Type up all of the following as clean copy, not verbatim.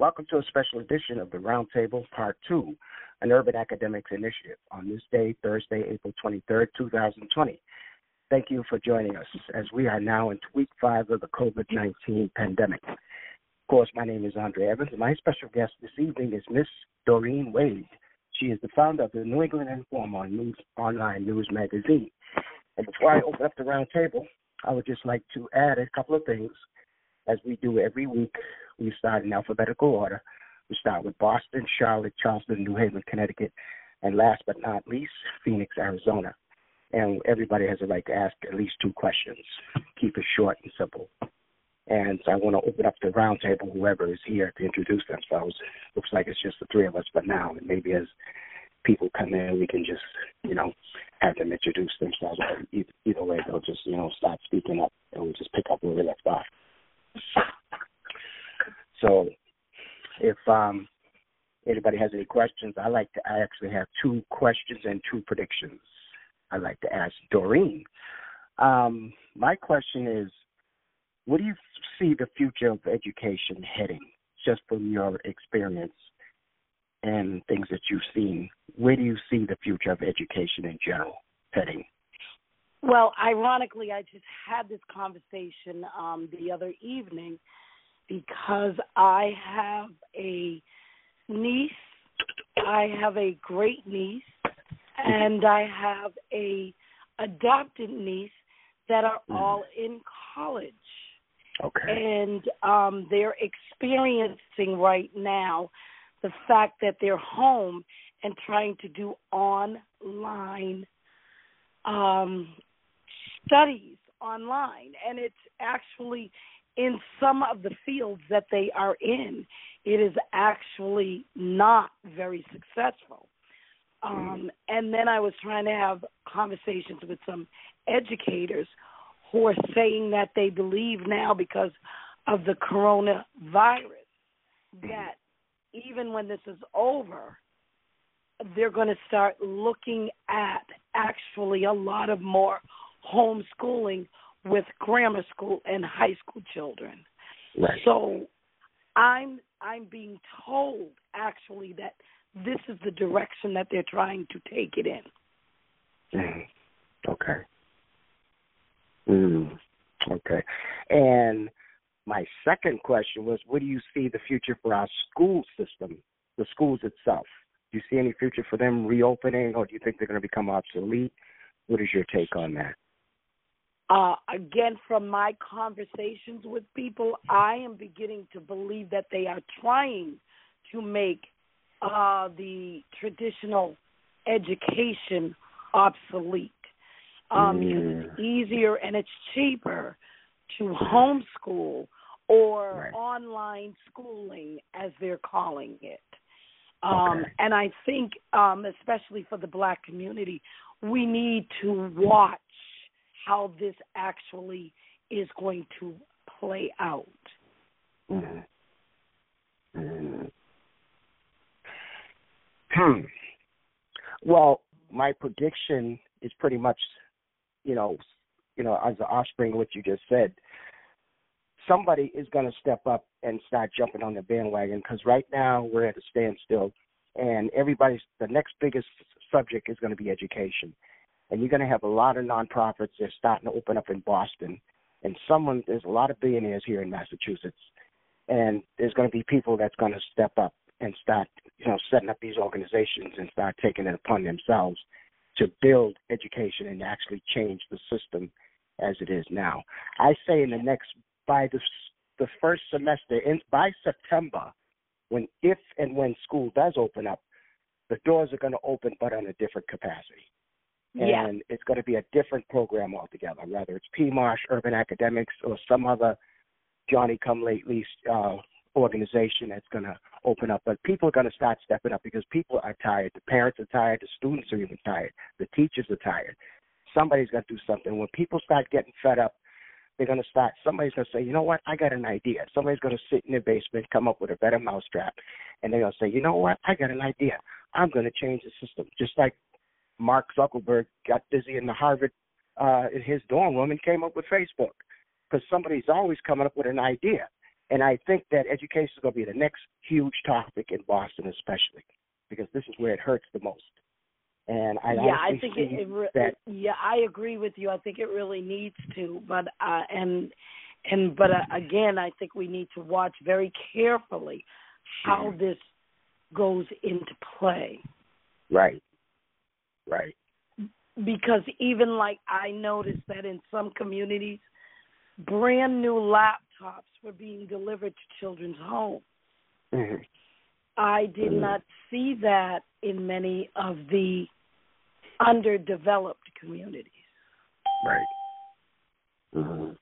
Welcome to a special edition of the Roundtable, Part 2, an Urban Academics Initiative on this day, Thursday, April 23rd, 2020. Thank you for joining us as we are now into week 5 of the COVID-19 pandemic. Of course, my name is Andre Evans, and my special guest this evening is Miss Doreen Wade. She is the founder of the New England Informer online news magazine. And before I open up the roundtable, I would just like to add a couple of things. As we do every week, we start in alphabetical order. We start with Boston, Charlotte, Charleston, New Haven, Connecticut, and last but not least, Phoenix, Arizona. And everybody has a right to ask at least 2 questions. Keep it short and simple. And so I want to open up the roundtable, whoever is here, to introduce themselves. Looks like it's just the 3 of us, but now, and maybe as people come in, we can just, have them introduce themselves. Either way, they'll just, start speaking up, and we'll just pick up where we left off. So if anybody has any questions, I actually have 2 questions and 2 predictions I'd like to ask Doreen. My question is, what do you see the future of education heading, just from your experience and things that you've seen? Where do you see the future of education in general heading? Well, ironically, I just had this conversation the other evening because I have a niece, I have a great niece, and I have a adopted niece that are all in college. Okay. And they're experiencing right now the fact that they're home and trying to do online studies online. And it's actually, in some of the fields that they are in, it is actually not very successful. And then I was trying to have conversations with some educators who are saying that they believe now, because of the coronavirus, that even when this is over, they're going to start looking at actually a lot of more homeschooling with grammar school and high school children. Right. So I'm being told actually that this is the direction that they're trying to take it in. Okay. Okay. And my second question was, what do you see the future for our school system, the schools itself? Do you see any future for them reopening, or do you think they're going to become obsolete? What is your take on that? Again, from my conversations with people, I am beginning to believe that they are trying to make the traditional education obsolete because it's easier and it's cheaper to homeschool or online schooling, as they're calling it. And I think, especially for the Black community, we need to watch how this actually is going to play out. Well, my prediction is pretty much, as the offspring of what you just said. Somebody is going to step up and start jumping on the bandwagon, because right now we're at a standstill, and the next biggest subject is going to be education. And you're going to have a lot of nonprofits that are starting to open up in Boston, and there's a lot of billionaires here in Massachusetts, and there's going to be people that's going to step up and start, setting up these organizations and start taking it upon themselves to build education and actually change the system as it is now. I say by the first semester, by September, if and when school does open up, the doors are going to open, but on a different capacity. And it's going to be a different program altogether, whether it's PMARSH, Urban Academics, or some other Johnny-come-lately organization that's going to open up. But people are going to start stepping up, because people are tired. The parents are tired. The students are even tired. The teachers are tired. Somebody's got to do something. When people start getting fed up, somebody's going to say, you know what, I got an idea. Somebody's going to sit in their basement, come up with a better mousetrap, and they're going to say, you know what, I got an idea. I'm going to change the system. Just like Mark Zuckerberg got busy in the Harvard, in his dorm room, and came up with Facebook, because somebody's always coming up with an idea. And I think that education is going to be the next huge topic in Boston, especially because this is where it hurts the most. And I I think that. Yeah, I agree with you. I think it really needs to, but again, I think we need to watch very carefully how this goes into play. Right. Because even like I noticed that in some communities, brand new laptops were being delivered to children's homes. Mm-hmm. I did not see that in many of the underdeveloped communities. Right. Mm-hmm.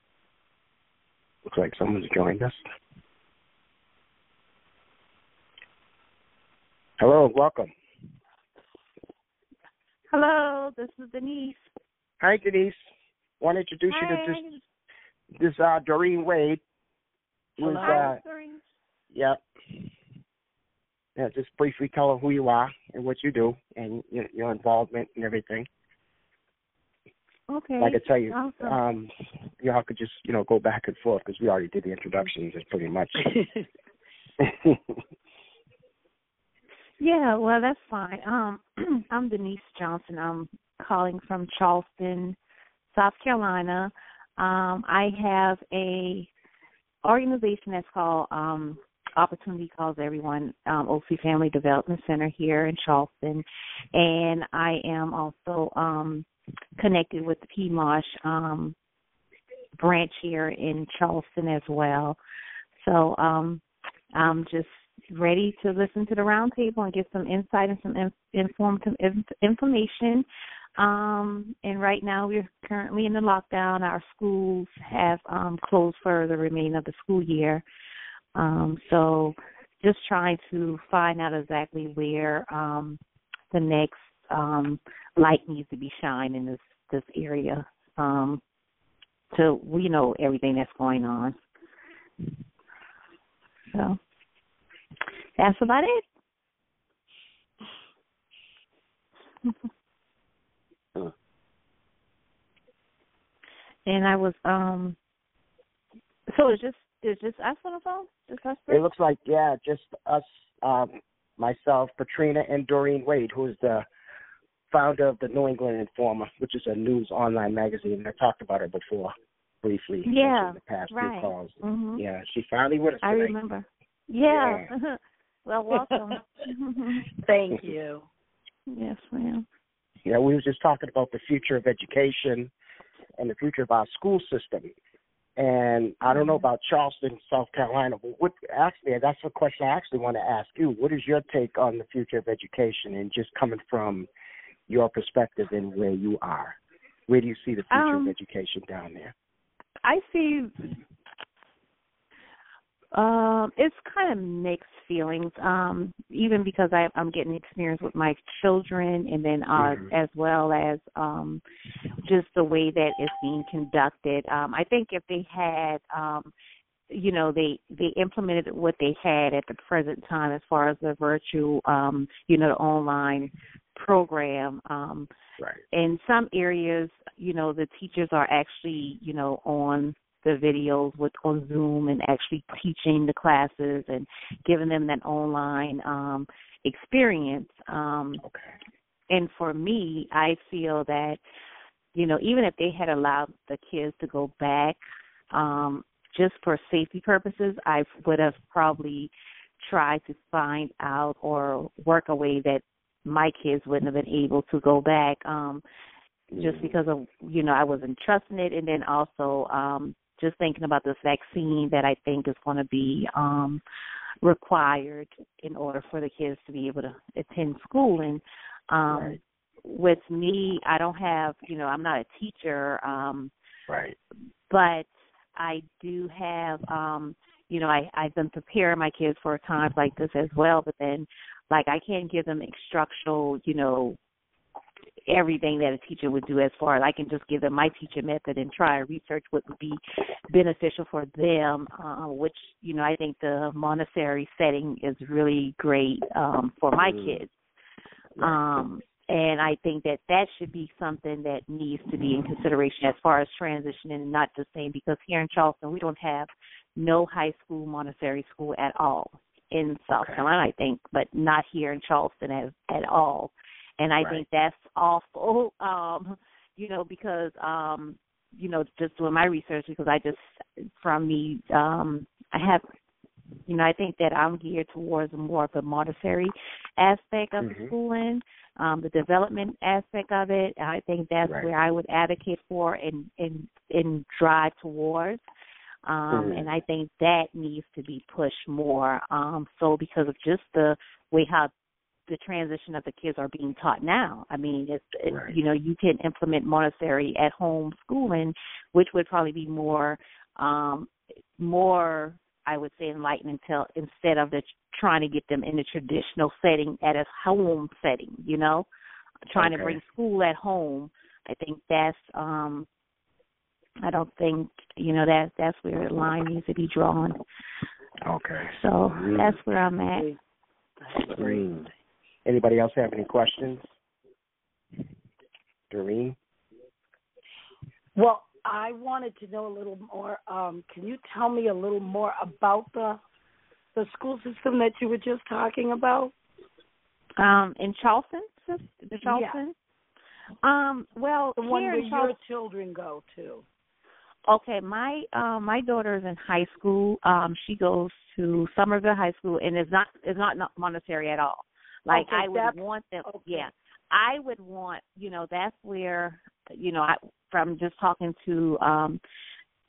Looks like someone's joined us. Hello, welcome. Hello, this is Denise. Hi, Denise. Want to introduce you to this Doreen Wade. Who's, Hi, Doreen. Yeah. Yeah, just briefly tell her who you are and what you do and your involvement and everything. Okay. Like I tell you, awesome. y'all could just, go back and forth because we already did the introductions pretty much. Yeah, well, that's fine. I'm Denise Johnson. I'm calling from Charleston, South Carolina. I have a organization that's called Opportunity Calls Everyone, OC Family Development Center here in Charleston, and I am also connected with the PMOSH branch here in Charleston as well. So I'm just ready to listen to the roundtable and get some insight and some informative information. And right now we're currently in the lockdown. Our schools have closed for the remainder of the school year. So just trying to find out exactly where the next light needs to be shined in this area. So we know everything that's going on. So that's about it. And I was so it's just us on the phone? Just us three? It looks like, just us, myself, Patrina, and Doreen Wade, who is the founder of the New England Informer, which is a news online magazine. I talked about her before briefly in the past few calls. Mm-hmm. Yeah, she's finally with us today. I remember. Yeah. Well, welcome. Thank you. Yes, ma'am. Yeah, we were just talking about the future of education and the future of our school system. And I don't know about Charleston, South Carolina, but that's a question I actually want to ask you. What is your take on the future of education and just coming from your perspective and where you are? Where do you see the future of education down there? I see it's kind of mixed feelings, even because I'm getting experience with my children and then as well as just the way that it's being conducted. I think if they had, they implemented what they had at the present time as far as the virtual, the online program. Right. In some areas, the teachers are actually, on the videos on Zoom and actually teaching the classes and giving them that online experience. And for me, I feel that, even if they had allowed the kids to go back just for safety purposes, I would have probably tried to find out or work a way that my kids wouldn't have been able to go back just because of, I wasn't trusting it. And then also just thinking about this vaccine that I think is going to be required in order for the kids to be able to attend school. And right. With me, I don't have, I'm not a teacher, right. but I do have, I've been preparing my kids for times like this as well, but then, I can't give them instructional, everything that a teacher would do as far as I can just give them my teaching method and try and research what would be beneficial for them, which, I think the Montessori setting is really great for my kids. And I think that should be something that needs to be in consideration as far as transitioning and not just saying, because here in Charleston we don't have no high school Montessori school at all in South Carolina, I think, but not here in Charleston at all. And I think that's awful, because, just doing my research, because I have, I think that I'm geared towards more of the Montessori aspect of the schooling, the development aspect of it. I think that's where I would advocate for and drive towards. And I think that needs to be pushed more. So because of just the way how the transition of the kids are being taught now. I mean, you can implement Montessori at home schooling, which would probably be more, I would say, enlightened instead of trying to get them in a traditional setting at a home setting, trying to bring school at home. I think that's, I don't think, that's where the line needs to be drawn. Okay. So that's where I'm at. Great. Anybody else have any questions? Doreen? Well, I wanted to know a little more. Can you tell me a little more about the school system that you were just talking about? In Charleston? The Charleston? Yeah. Well, the one where your children go to. Okay, my daughter is in high school. She goes to Somerville High School, and it's not Montessori at all. Like I would want them. Okay. Yeah, I would want. That's where from just talking to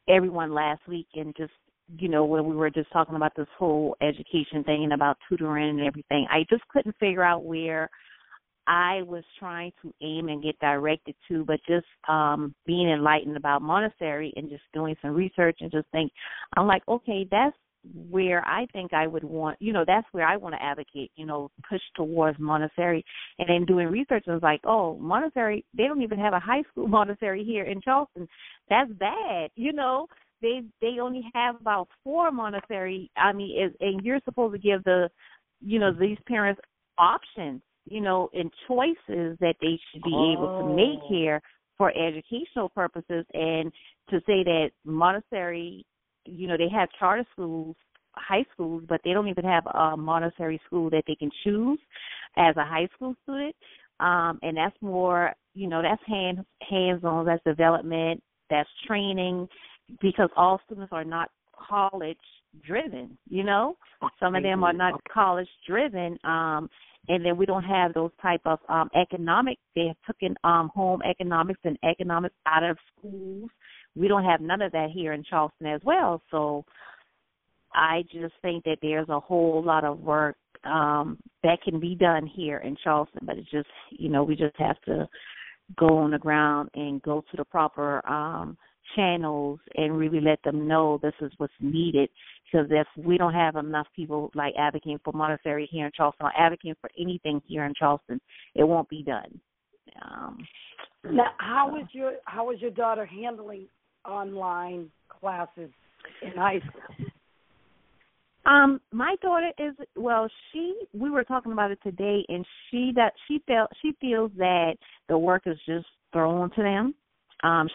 everyone last week, and just when we were just talking about this whole education thing and about tutoring and everything, I just couldn't figure out where I was trying to aim and get directed to, but just being enlightened about Montessori and just doing some research and just I'm like, okay, that's where I think I would want, that's where I want to advocate, push towards Montessori. And then doing research, I was like, oh, Montessori, they don't even have a high school Montessori here in Charleston. That's bad, They only have about 4 Montessori. I mean, and you're supposed to give these parents options, and choices that they should be able to make here for educational purposes. And to say that Montessori, they have charter schools, high schools, but they don't even have a Montessori school that they can choose as a high school student. And that's more, that's hands-on, that's development, that's training, because all students are not college-driven, Some of them are not college-driven. And then we don't have those type of economic. They have taken home economics and economics out of schools. We don't have none of that here in Charleston as well. So I just think that there's a whole lot of work that can be done here in Charleston. But it's just, we just have to go on the ground and go to the proper channels and really let them know this is what's needed. Because if we don't have enough people like advocating for Montessori here in Charleston or advocating for anything here in Charleston, it won't be done. Now, how is your daughter handling online classes in high school? My daughter is we were talking about it today, and she feels that the work is just thrown to them.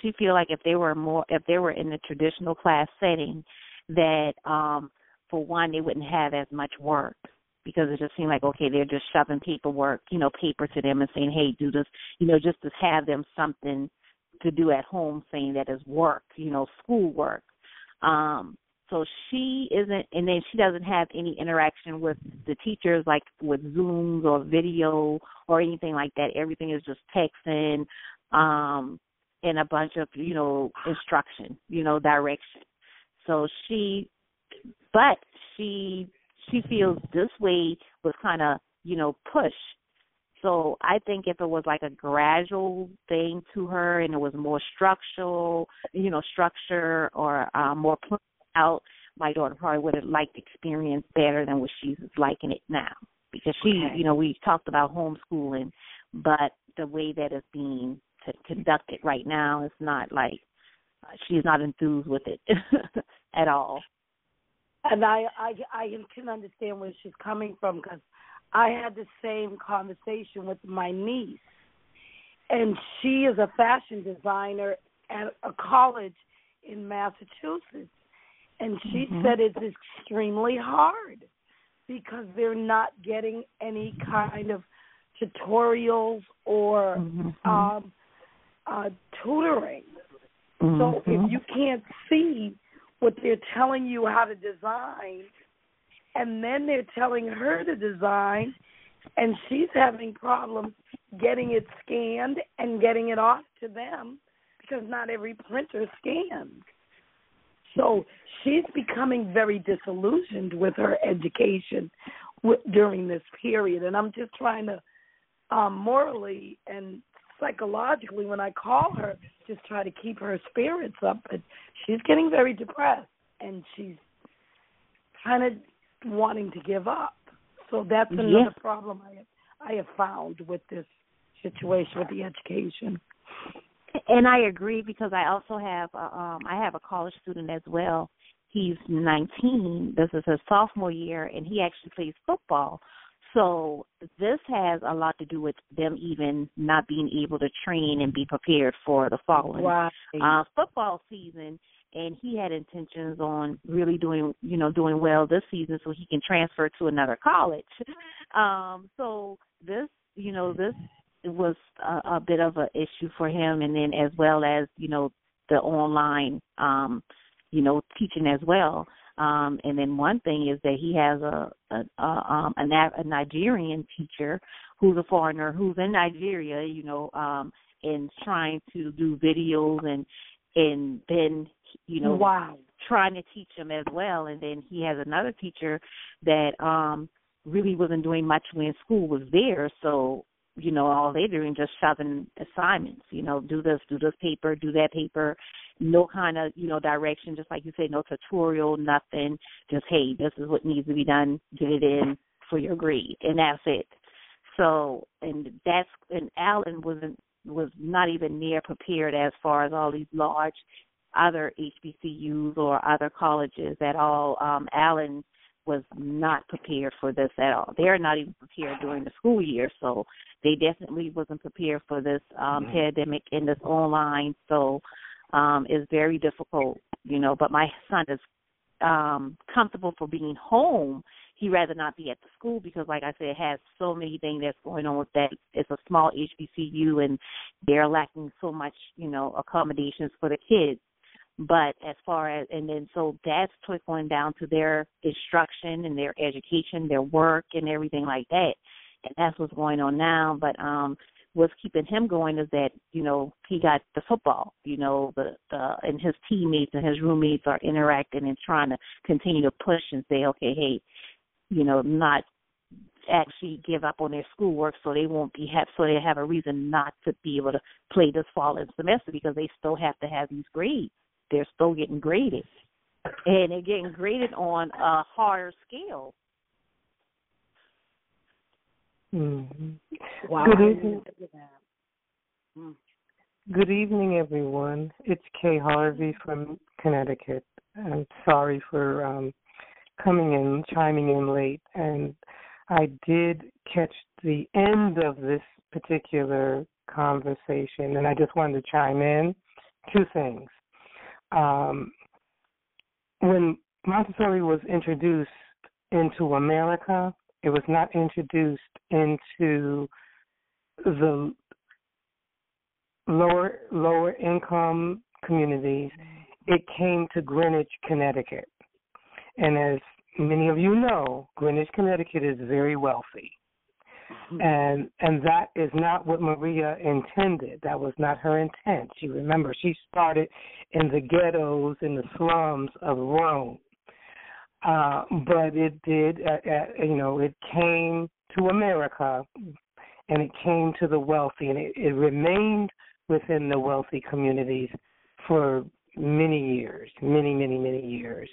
She feels like if they were in the traditional class setting, that for one, they wouldn't have as much work, because it just seemed like, okay, they're just shoving paper to them and saying, hey, do this, just to have them something to do at home, saying that is work, school work. So she isn't, and then she doesn't have any interaction with the teachers, like with Zooms or video or anything like that. Everything is just texting and a bunch of, instruction, direction. So she feels this way was kind of, push. So I think if it was like a gradual thing to her and it was more structure or more planned out, my daughter probably would have liked the experience better than what she's liking it now. Because we talked about homeschooling, but the way that it's being conducted right now is not like, she's not enthused with it at all. And I can understand where she's coming from, because I had the same conversation with my niece, and she is a fashion designer at a college in Massachusetts. And she said it's extremely hard because they're not getting any kind of tutorials or tutoring. So if you can't see what they're telling you how to design, and then they're telling her to design, and she's having problems getting it scanned and getting it off to them because not every printer scans. So she's becoming very disillusioned with her education during this period. And I'm just trying to morally and psychologically, when I call her, just try to keep her spirits up. But she's getting very depressed, and she's kind of wanting to give up. So that's another problem I have found with this situation with the education. And I agree, because I also have I have a college student as well. He's 19. This is his sophomore year, and he actually plays football. So this has a lot to do with them even not being able to train and be prepared for the following football season. And he had intentions on really doing well this season so he can transfer to another college. So this was a bit of an issue for him, and then as well as, the online, teaching as well. And then one thing is that he has a Nigerian teacher who's a foreigner who's in Nigeria, and trying to do videos and then, trying to teach him as well. And then he has another teacher that really wasn't doing much when school was there. So, all they're doing just shoving assignments, do this paper, do that paper, no kind of, direction, just like you say, no tutorial, nothing, just, hey, this is what needs to be done, get it in for your grade, and that's it. So, and Alan was not even near prepared as far as all these large other HBCUs or other colleges at all. Alan was not prepared for this at all. They're not even prepared during the school year, so they definitely wasn't prepared for this pandemic and this online. So it's very difficult, but my son is comfortable for being home. He'd rather not be at the school because, like I said, it has so many things that's going on with that. It's a small HBCU, and they're lacking so much, accommodations for the kids. But as far as, and then so that's trickling down to their instruction and their education, their work and everything like that. And that's what's going on now. But what's keeping him going is that, he got the football, and his teammates and his roommates are interacting and trying to continue to push and say, okay, hey, not actually give up on their schoolwork so they so they have a reason not to be able to play this fall and semester because they still have to have these grades. They're still getting graded, and they're getting graded on a harder scale. Mm-hmm. Wow. Good evening, everyone. It's Kay Harvey from Connecticut. I'm sorry for chiming in late, and I did catch the end of this particular conversation, and I just wanted to chime in. Two things. When Montessori was introduced into America, it was not introduced into the lower income communities. It came to Greenwich, Connecticut. And as many of you know, Greenwich, Connecticut is very wealthy. And that is not what Maria intended. That was not her intent. She started in the ghettos, in the slums of Rome. But it did, it came to America, and it came to the wealthy, and it remained within the wealthy communities for many years, many years.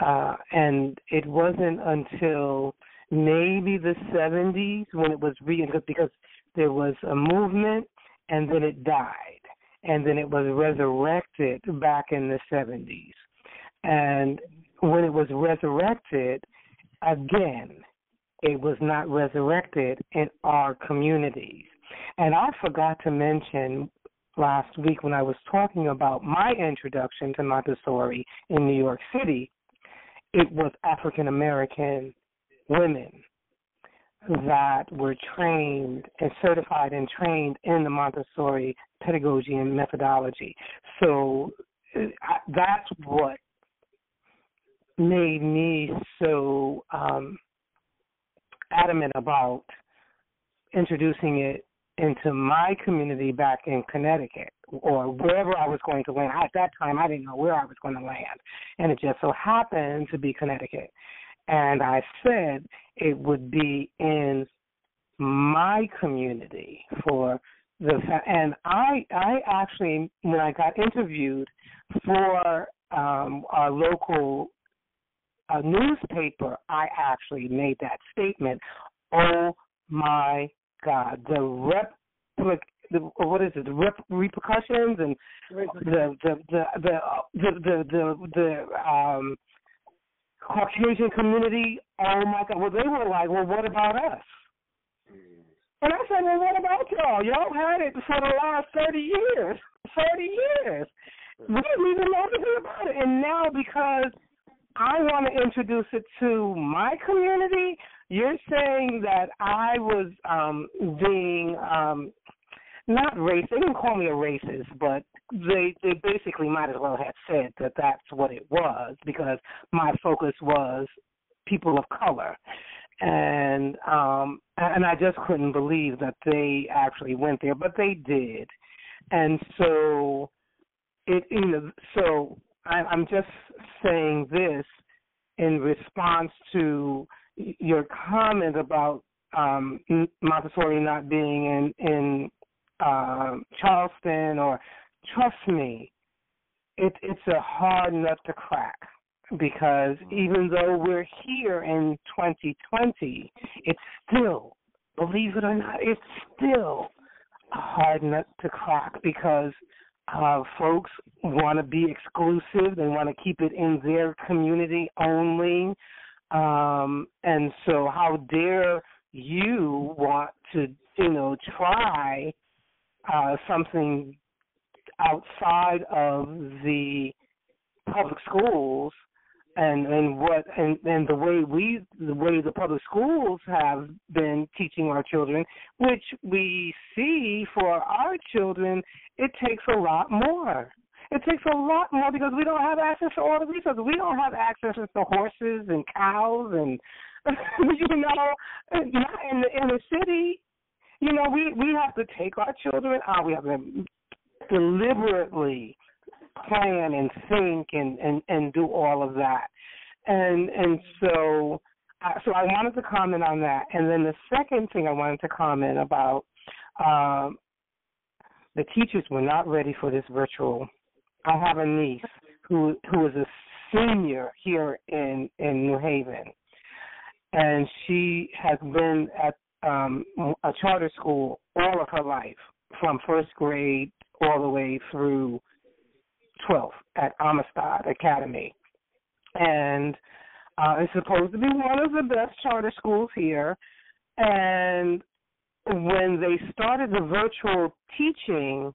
And it wasn't until maybe the 70s when it was because there was a movement, and then it died, and then it was resurrected back in the 70s. And when it was resurrected, again, it was not resurrected in our communities. And I forgot to mention last week when I was talking about my introduction to Montessori in New York City, it was African American women that were trained and certified and trained in the Montessori pedagogy and methodology. So that's what made me so adamant about introducing it into my community back in Connecticut or wherever I was going to land. At that time, I didn't know where I was going to land, and it just so happened to be Connecticut. And I said it would be in my community and I actually, when I got interviewed for our local newspaper, I actually made that statement. Oh my God, the repercussions and the Caucasian community, oh my God, well, they were like, well, what about us? And I said, well, what about y'all? Y'all had it for the last 30 years. 30 years. We didn't even know anything about it. And now because I want to introduce it to my community, you're saying that I was being not racist. They didn't call me a racist, but they basically might as well have said that that's what it was because my focus was people of color. And I just couldn't believe that they actually went there, but they did. And so I'm just saying this in response to your comment about Montessori not being in Charleston, or trust me, it's a hard nut to crack because even though we're here in 2020, it's still, believe it or not, it's still a hard nut to crack because folks want to be exclusive. They want to keep it in their community only. And so how dare you want to, try something outside of the public schools and the way the public schools have been teaching our children, which we see for our children, it takes a lot more. It takes a lot more because we don't have access to all the resources. We don't have access to horses and cows and, not in the city. We have to take our children out. We have to deliberately plan and think and do all of that. And so I wanted to comment on that. And then the second thing I wanted to comment about, the teachers were not ready for this virtual. I have a niece who is a senior here in New Haven, and she has been at a charter school all of her life, from first grade all the way through 12th at Amistad Academy. And it's supposed to be one of the best charter schools here. And when they started the virtual teaching,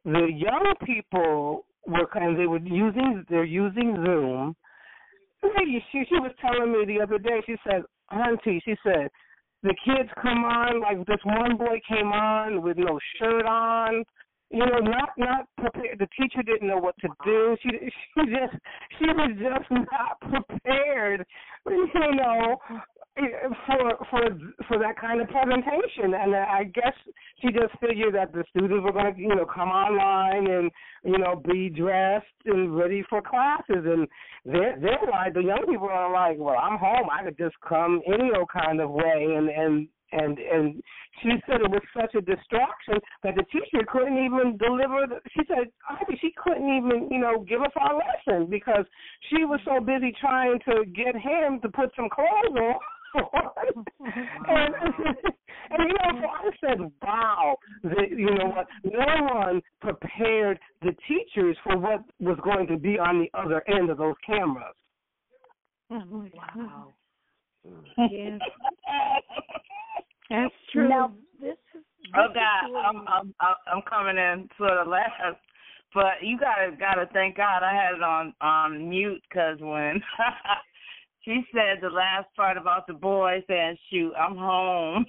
the young people they're using Zoom. She was telling me the other day, she said, Auntie, she said, the kids come on, like this one boy came on with no shirt on, not prepared. The teacher didn't know what to do. She was just not prepared, for that kind of presentation. And I guess she just figured that the students were going to, come online and, be dressed and ready for classes. And they're like, the young people are like, well, I'm home. I could just come any old kind of way. And she said it was such a distraction that the teacher couldn't even deliver. She said, she couldn't even, give us our lesson because she was so busy trying to get him to put some clothes on. and so I said, wow, what? No one prepared the teachers for what was going to be on the other end of those cameras. Wow. Yes. That's true. Now, Oh God, I'm coming in sort of last, but you gotta thank God I had it on mute, because when she said the last part about the boy saying, "Shoot, I'm home,"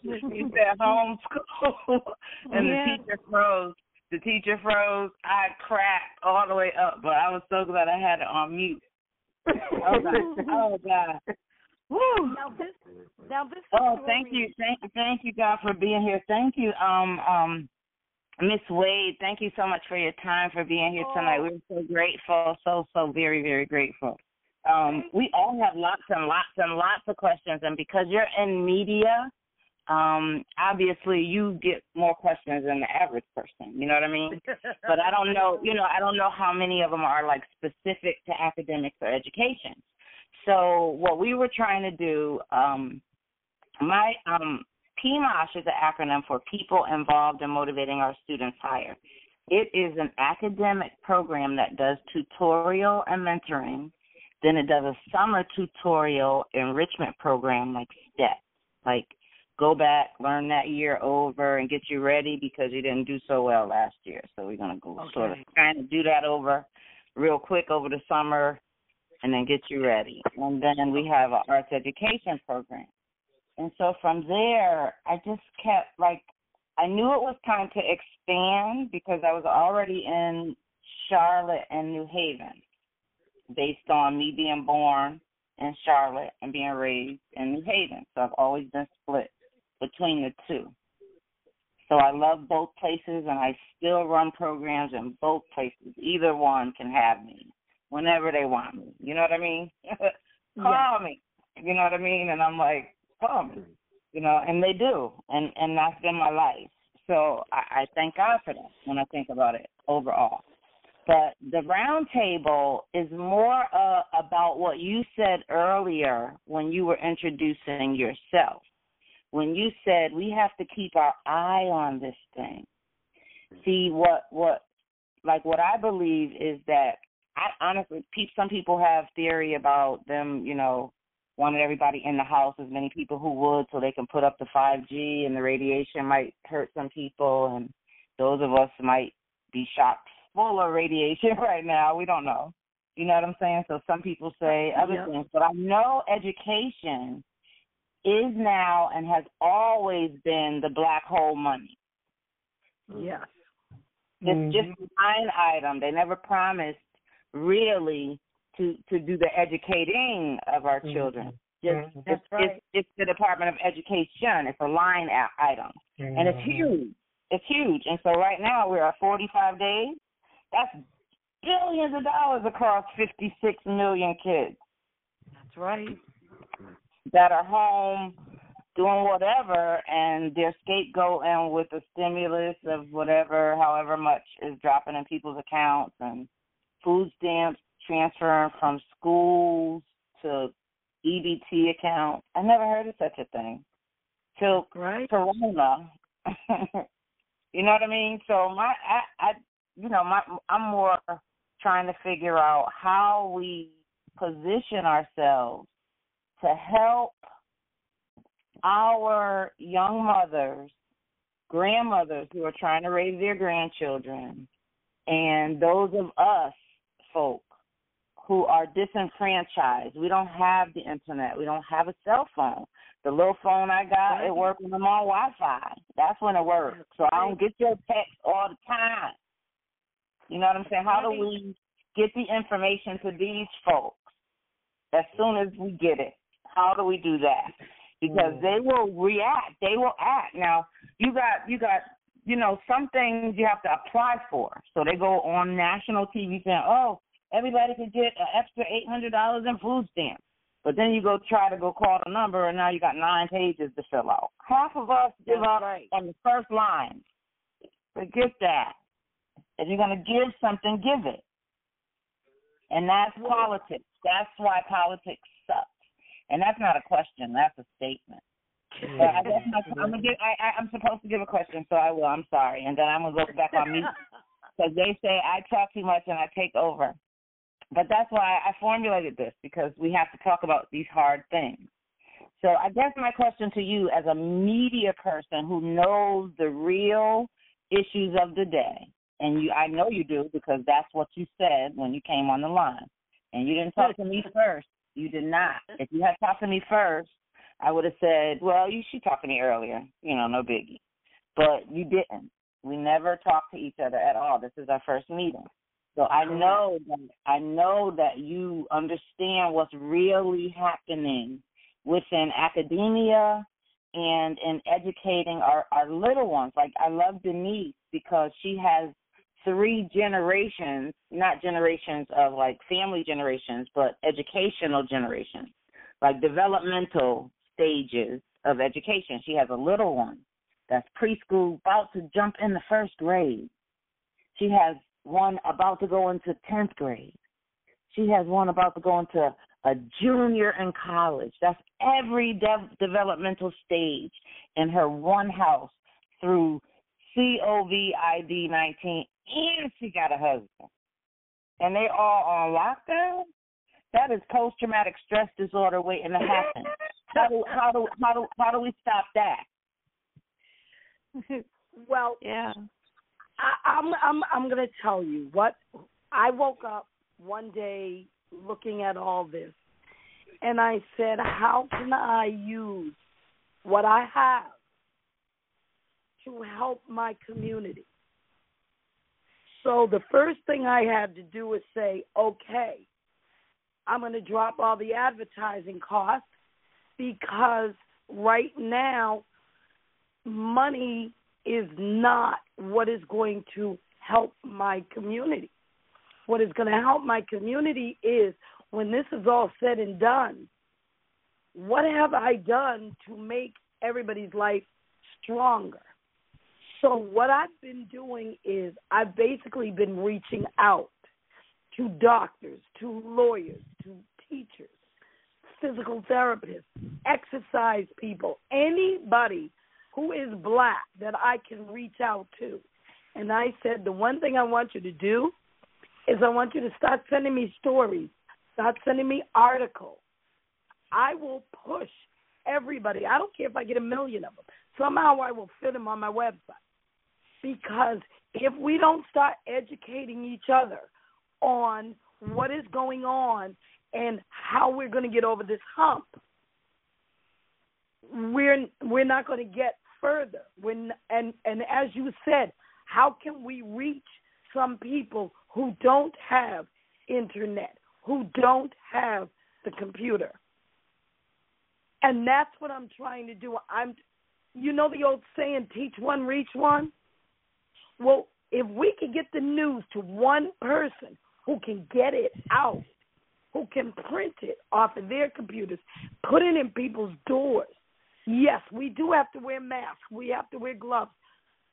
she said homeschool, and the teacher froze. I cracked all the way up, but I was so glad I had it on mute. Oh God. Woo. Now this. Oh, thank you, God, for being here. Thank you, Miss Wade. Thank you so much for your time, for being here tonight. We're so grateful, so very, very grateful. We all have lots and lots of questions, and because you're in media, obviously you get more questions than the average person. You know what I mean? But I don't know how many of them are like specific to academics or education. So what we were trying to do, my PMOSH is an acronym for People Involved in Motivating Our Students Higher. It is an academic program that does tutorial and mentoring. Then it does a summer tutorial enrichment program like STEP, like go back, learn that year over, and get you ready because you didn't do so well last year. So we're going to go sort of kind of do that over real quick over the summer, and then get you ready. And then we have an arts education program. And so from there, I just kept, I knew it was time to expand because I was already in Charlotte and New Haven based on me being born in Charlotte and being raised in New Haven. So I've always been split between the two. So I love both places, and I still run programs in both places. Either one can have me whenever they want me. You know what I mean? Call me. You know what I mean? And I'm like, call me. You know, and they do. And that's been my life. So I thank God for that when I think about it overall. But the round table is more about what you said earlier when you were introducing yourself. When you said we have to keep our eye on this thing. See, what I believe is that honestly, some people have theory about them, wanting everybody in the house, as many people who would, so they can put up the 5G, and the radiation might hurt some people, and those of us might be shocked full of radiation right now. We don't know. You know what I'm saying? So some people say other things. But I know education is now and has always been the black hole money. Yes. It's just a line item. They never promised really to do the educating of our children. It's the Department of Education. It's a line item. And it's huge. It's huge. And so right now we're at 45 days. That's billions of dollars across 56 million kids. That's right. That are home doing whatever, and they're scapegoating with a stimulus of whatever, however much is dropping in people's accounts, and food stamps transferring from schools to EBT accounts. I never heard of such a thing till Corona. You know what I mean? So I'm more trying to figure out how we position ourselves to help our young mothers, grandmothers who are trying to raise their grandchildren, and those of us folk who are disenfranchised. We don't have the internet. We don't have a cell phone. The little phone I got, it works when I'm on Wi-Fi. That's when it works. So I don't get your text all the time. You know what I'm saying? How do we get the information to these folks as soon as we get it? How do we do that? Because they will react. They will act. Now, you got some things you have to apply for. So they go on national TV saying, oh, everybody can get an extra $800 in food stamps. But then you go try to call the number, and now you got 9 pages to fill out. Half of us give up on the first line. Forget that. If you're going to give something, give it. And that's politics. That's why politics sucks. And that's not a question. That's a statement. But I guess I'm supposed to give a question, so I will. I'm sorry. And then I'm going to go back on mute because they say I talk too much and I take over. But that's why I formulated this, because we have to talk about these hard things. So I guess my question to you as a media person who knows the real issues of the day, and I know you do because that's what you said when you came on the line, and you didn't talk to me first. You did not. If you had talked to me first, I would have said, well, you should talk to me earlier, no biggie. But you didn't. We never talked to each other at all. This is our first meeting. So I know that you understand what's really happening within academia and in educating our little ones. Like, I love Denise because she has 3 generations, not generations of like family generations, but educational generations, like developmental stages of education. She has a little one that's preschool, about to jump in the 1st grade. She has one about to go into 10th grade. She has one about to go into a junior in college. That's every developmental stage in her one house through COVID-19, and she got a husband. And they all on lockdown? That is post-traumatic stress disorder waiting to happen. How do we stop that? Well, yeah. I'm going to tell you what. I woke up one day looking at all this, and I said, how can I use what I have to help my community? So the first thing I had to do was say, okay, I'm going to drop all the advertising costs because right now money is not what is going to help my community. What is going to help my community is when this is all said and done, what have I done to make everybody's life stronger? So what I've been doing is I've basically been reaching out to doctors, to lawyers, to teachers, physical therapists, exercise people, anybody who is black that I can reach out to. And I said, the one thing I want you to do is I want you to start sending me stories, start sending me articles. I will push everybody. I don't care if I get 1 million of them. Somehow I will fit them on my website. Because if we don't start educating each other on what is going on and how we're going to get over this hump, we're not going to get further. And as you said, how can we reach some people who don't have internet, who don't have the computer? And that's what I'm trying to do. You know the old saying, teach one, reach one? Well, if we can get the news to one person who can get it out, who can print it off of their computers, put it in people's doors. Yes, we do have to wear masks. We have to wear gloves.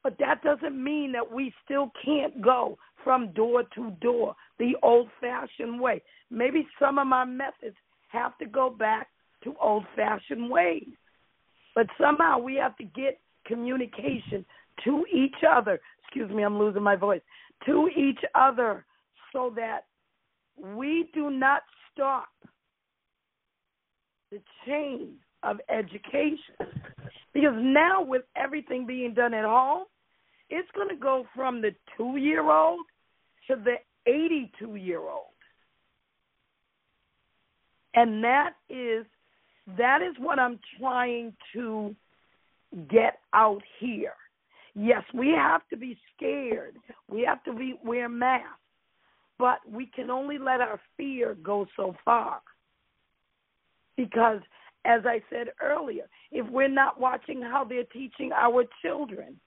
But that doesn't mean that we still can't go from door to door the old-fashioned way. Maybe some of my methods have to go back to old-fashioned ways. But somehow we have to get communication to each other. Excuse me, I'm losing my voice. To each other so that we do not stop the chain of education. Because now with everything being done at home, it's going to go from the 2-year-old to the 82-year-old. And that is what I'm trying to get out here. Yes, we have to be scared. We have to wear masks. But we can only let our fear go so far. Because, as I said earlier, if we're not watching how they're teaching our children,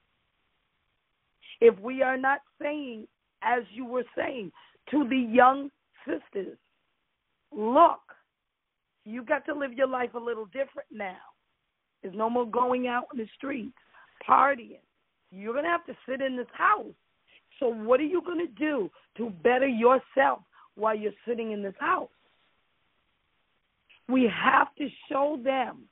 if we are not saying, as you were saying, to the young sisters, look, you got to live your life a little different now. There's no more going out in the streets, partying. You're going to have to sit in this house. So what are you going to do to better yourself while you're sitting in this house? We have to show them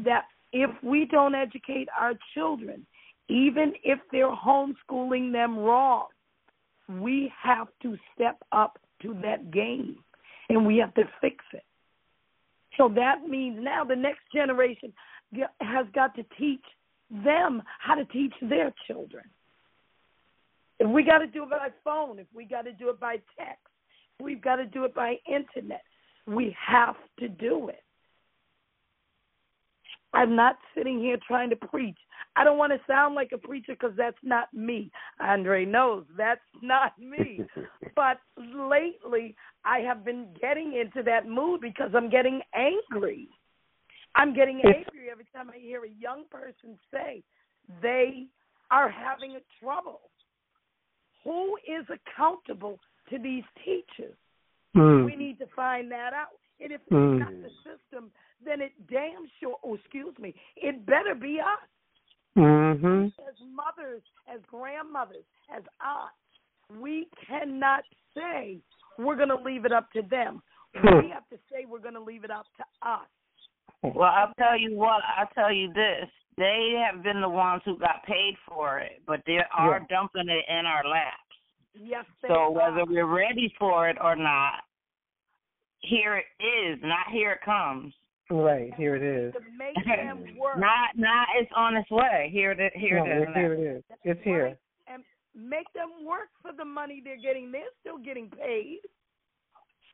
that if we don't educate our children, even if they're homeschooling them wrong, we have to step up to that game, and we have to fix it. So that means now the next generation has got to teach them how to teach their children. If we got to do it by phone, if we got to do it by text, if we've got to do it by internet, we have to do it. I'm not sitting here trying to preach. I don't want to sound like a preacher because that's not me. Andre knows that's not me. But lately, I have been getting into that mood because I'm getting angry. I'm getting angry every time I hear a young person say they are having trouble. Who is accountable to these teachers? We need to find that out. And if it's not the system, then it damn sure, it better be us. As mothers, as grandmothers, as aunts, we cannot say we're going to leave it up to them. We have to say we're going to leave it up to us. Well, I'll tell you what, I'll tell you this. They have been the ones who got paid for it, but they are dumping it in our laps. Yes, so whether we're ready for it or not, here it is, not here it comes. Right, here it is. To make them work. Not it's on its way. Here it is. Here it is. It's here. And make them work for the money they're getting. They're still getting paid.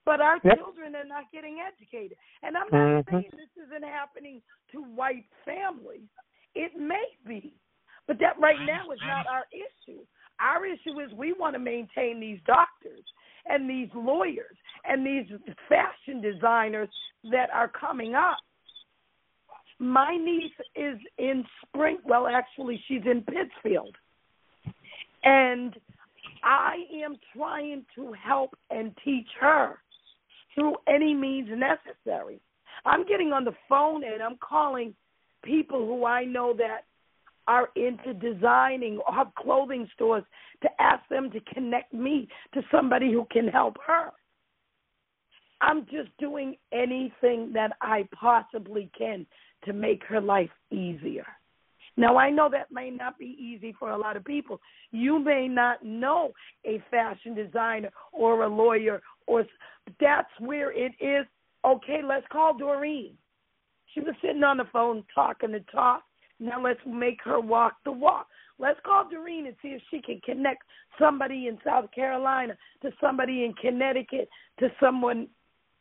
But our children are not getting educated. And I'm not saying this isn't happening to white families. It may be. But that right now is not our issue. Our issue is we want to maintain these doctors and these lawyers and these fashion designers that are coming up. My niece is in actually she's in Pittsfield. And I am trying to help and teach her through any means necessary. I'm getting on the phone and I'm calling people who I know that are into designing or have clothing stores to ask them to connect me to somebody who can help her. I'm just doing anything that I possibly can to make her life easier. Now, I know that may not be easy for a lot of people. You may not know a fashion designer or a lawyer, or that's where it is. Okay, let's call Doreen. She was sitting on the phone talking the talk. Now let's make her walk the walk. Let's call Doreen and see if she can connect somebody in South Carolina to somebody in Connecticut to someone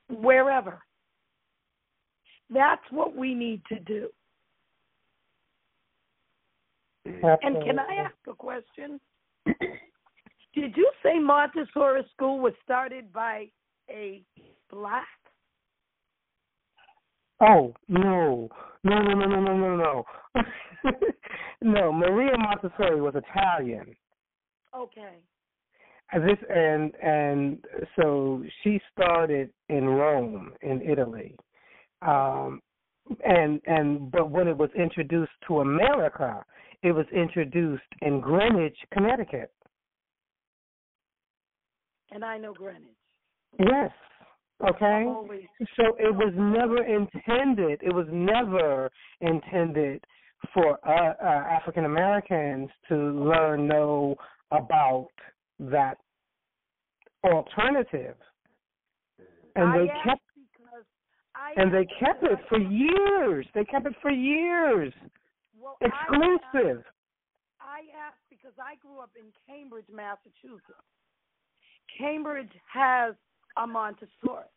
wherever. That's what we need to do. Absolutely. And can I ask a question? Did you say Montessori school was started by a black? Oh, no. No. No, Maria Montessori was Italian. Okay. And so she started in Rome, in Italy. But when it was introduced to America, it was introduced in Greenwich, Connecticut. And I know Greenwich. Yes. Okay. So it was never intended for African Americans to know about that alternative, and they kept it for years. They kept it for years. Well, exclusive. I asked because I grew up in Cambridge, Massachusetts. Cambridge has a Montessori.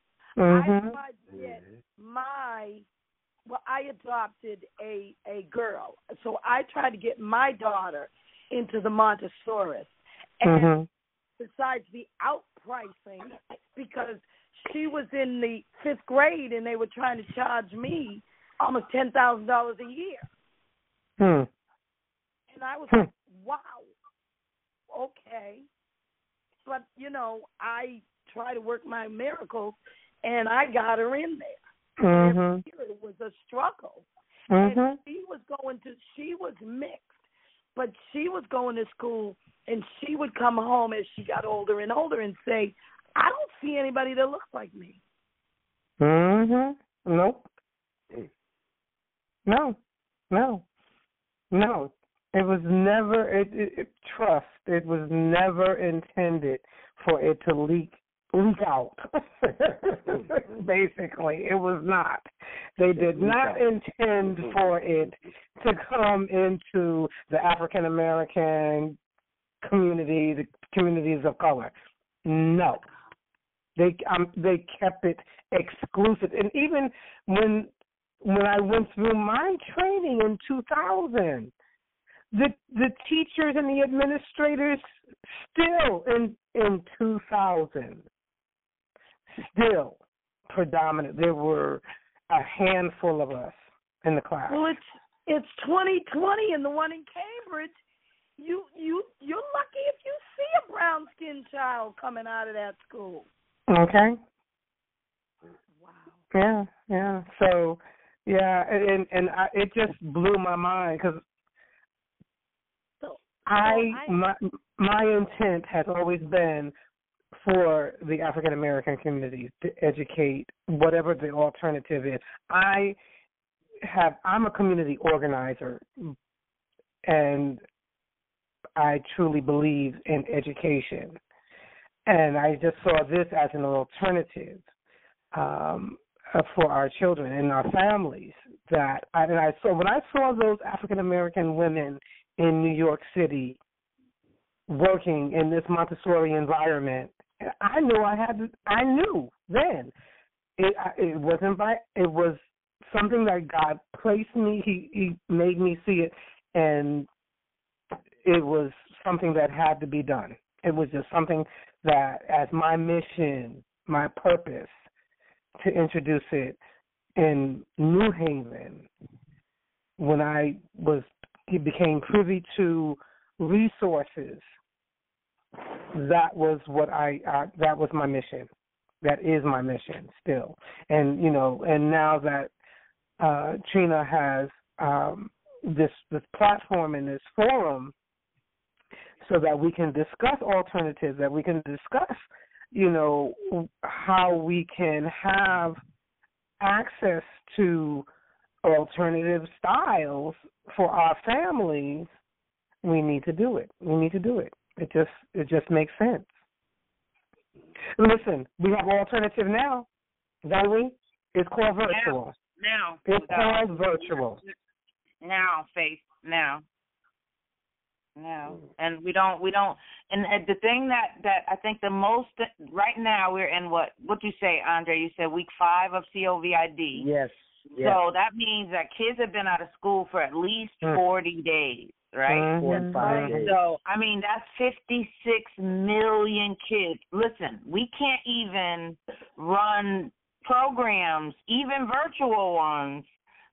I adopted a girl, so I tried to get my daughter into the Montessori. And besides the outpricing, because she was in the 5th grade and they were trying to charge me almost $10,000 a year. And I was like, wow, okay. But, I try to work my miracles, and I got her in there. Every year it was a struggle. And she was mixed, but she was going to school, and she would come home as she got older and older and say, I don't see anybody that looks like me. Nope. No. It was never, trust, it was never intended for it to leak leak out. Basically, it was not. They did not intend for it to come into the African American community, the communities of color. No, they kept it exclusive. And even when I went through my training in 2000, the teachers and the administrators still in 2000 still predominant. There were a handful of us in the class. Well, it's 2020, and the one in Cambridge, you're lucky if you see a brown-skinned child coming out of that school. Okay. Wow. Yeah. So, yeah, and it just blew my mind because my intent has always been for the African American community to educate whatever the alternative is. I'm a community organizer, and I truly believe in education. And I just saw this as an alternative for our children and our families. When I saw those African American women in New York City working in this Montessori environment, I knew then it was something that God placed me. He made me see it, and it was something that had to be done. It was just something that, as my mission, my purpose, to introduce it in New Haven, when I became privy to resources, that was that was my mission. That is my mission still. And and now that Trina has this platform and this forum, so that we can discuss alternatives, that we can discuss, how we can have access to alternative styles for our families, we need to do it. It just makes sense. Listen, we have alternative now, don't we? It's called virtual. Now. It's called virtual. Now, Faith. Now. And we don't, and the thing that I think the most, right now we're in what you say, Andre? You said week 5 of COVID. Yes. So that means that kids have been out of school for at least 40 days, right? 4 and 5 days. So, I mean, that's 56 million kids. Listen, we can't even run programs, even virtual ones,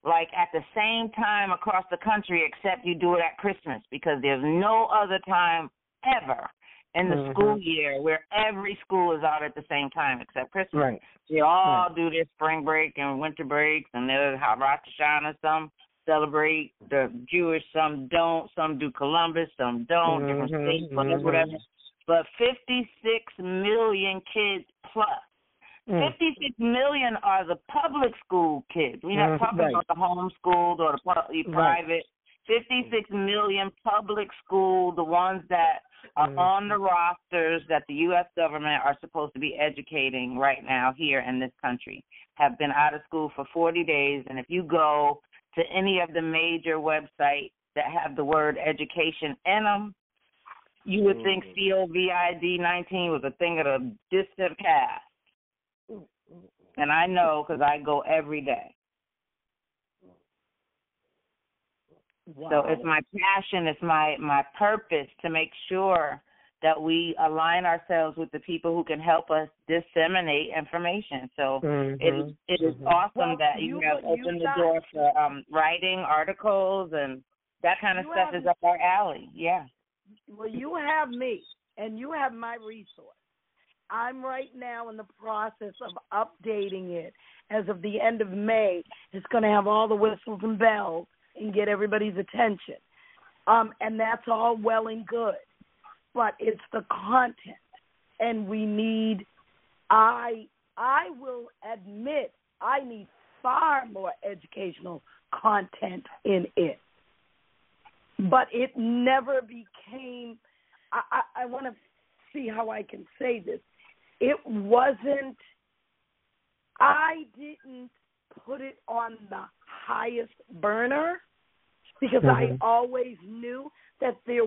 like at the same time across the country, except you do it at Christmas, because there's no other time ever in the school year where every school is out at the same time except Christmas. Right. They all do their spring break and winter breaks, and there's Rosh Hashanah. Some celebrate the Jewish, some don't. Some do Columbus, some don't. Different states, whatever. But 56 million kids plus. 56 million are the public school kids. We're not talking about the homeschooled or the private. 56 million public school, the ones that are on the rosters that the U.S. government are supposed to be educating right now here in this country, have been out of school for 40 days. And if you go to any of the major websites that have the word education in them, you would think COVID-19 was a thing of the distant past. And I know because I go every day. Wow. So it's my passion, it's my purpose to make sure that we align ourselves with the people who can help us disseminate information. So it is awesome that you have opened the door for writing articles, and that kind of stuff is up our alley. Yeah. Well, you have me, and you have my resource. I'm right now in the process of updating it. As of the end of May, it's going to have all the whistles and bells and get everybody's attention. And that's all well and good. But it's the content. And we need, I will admit, I need far more educational content in it. But it never became, I want to see how I can say this. it wasn't, I didn't put it on the highest burner because I always knew that they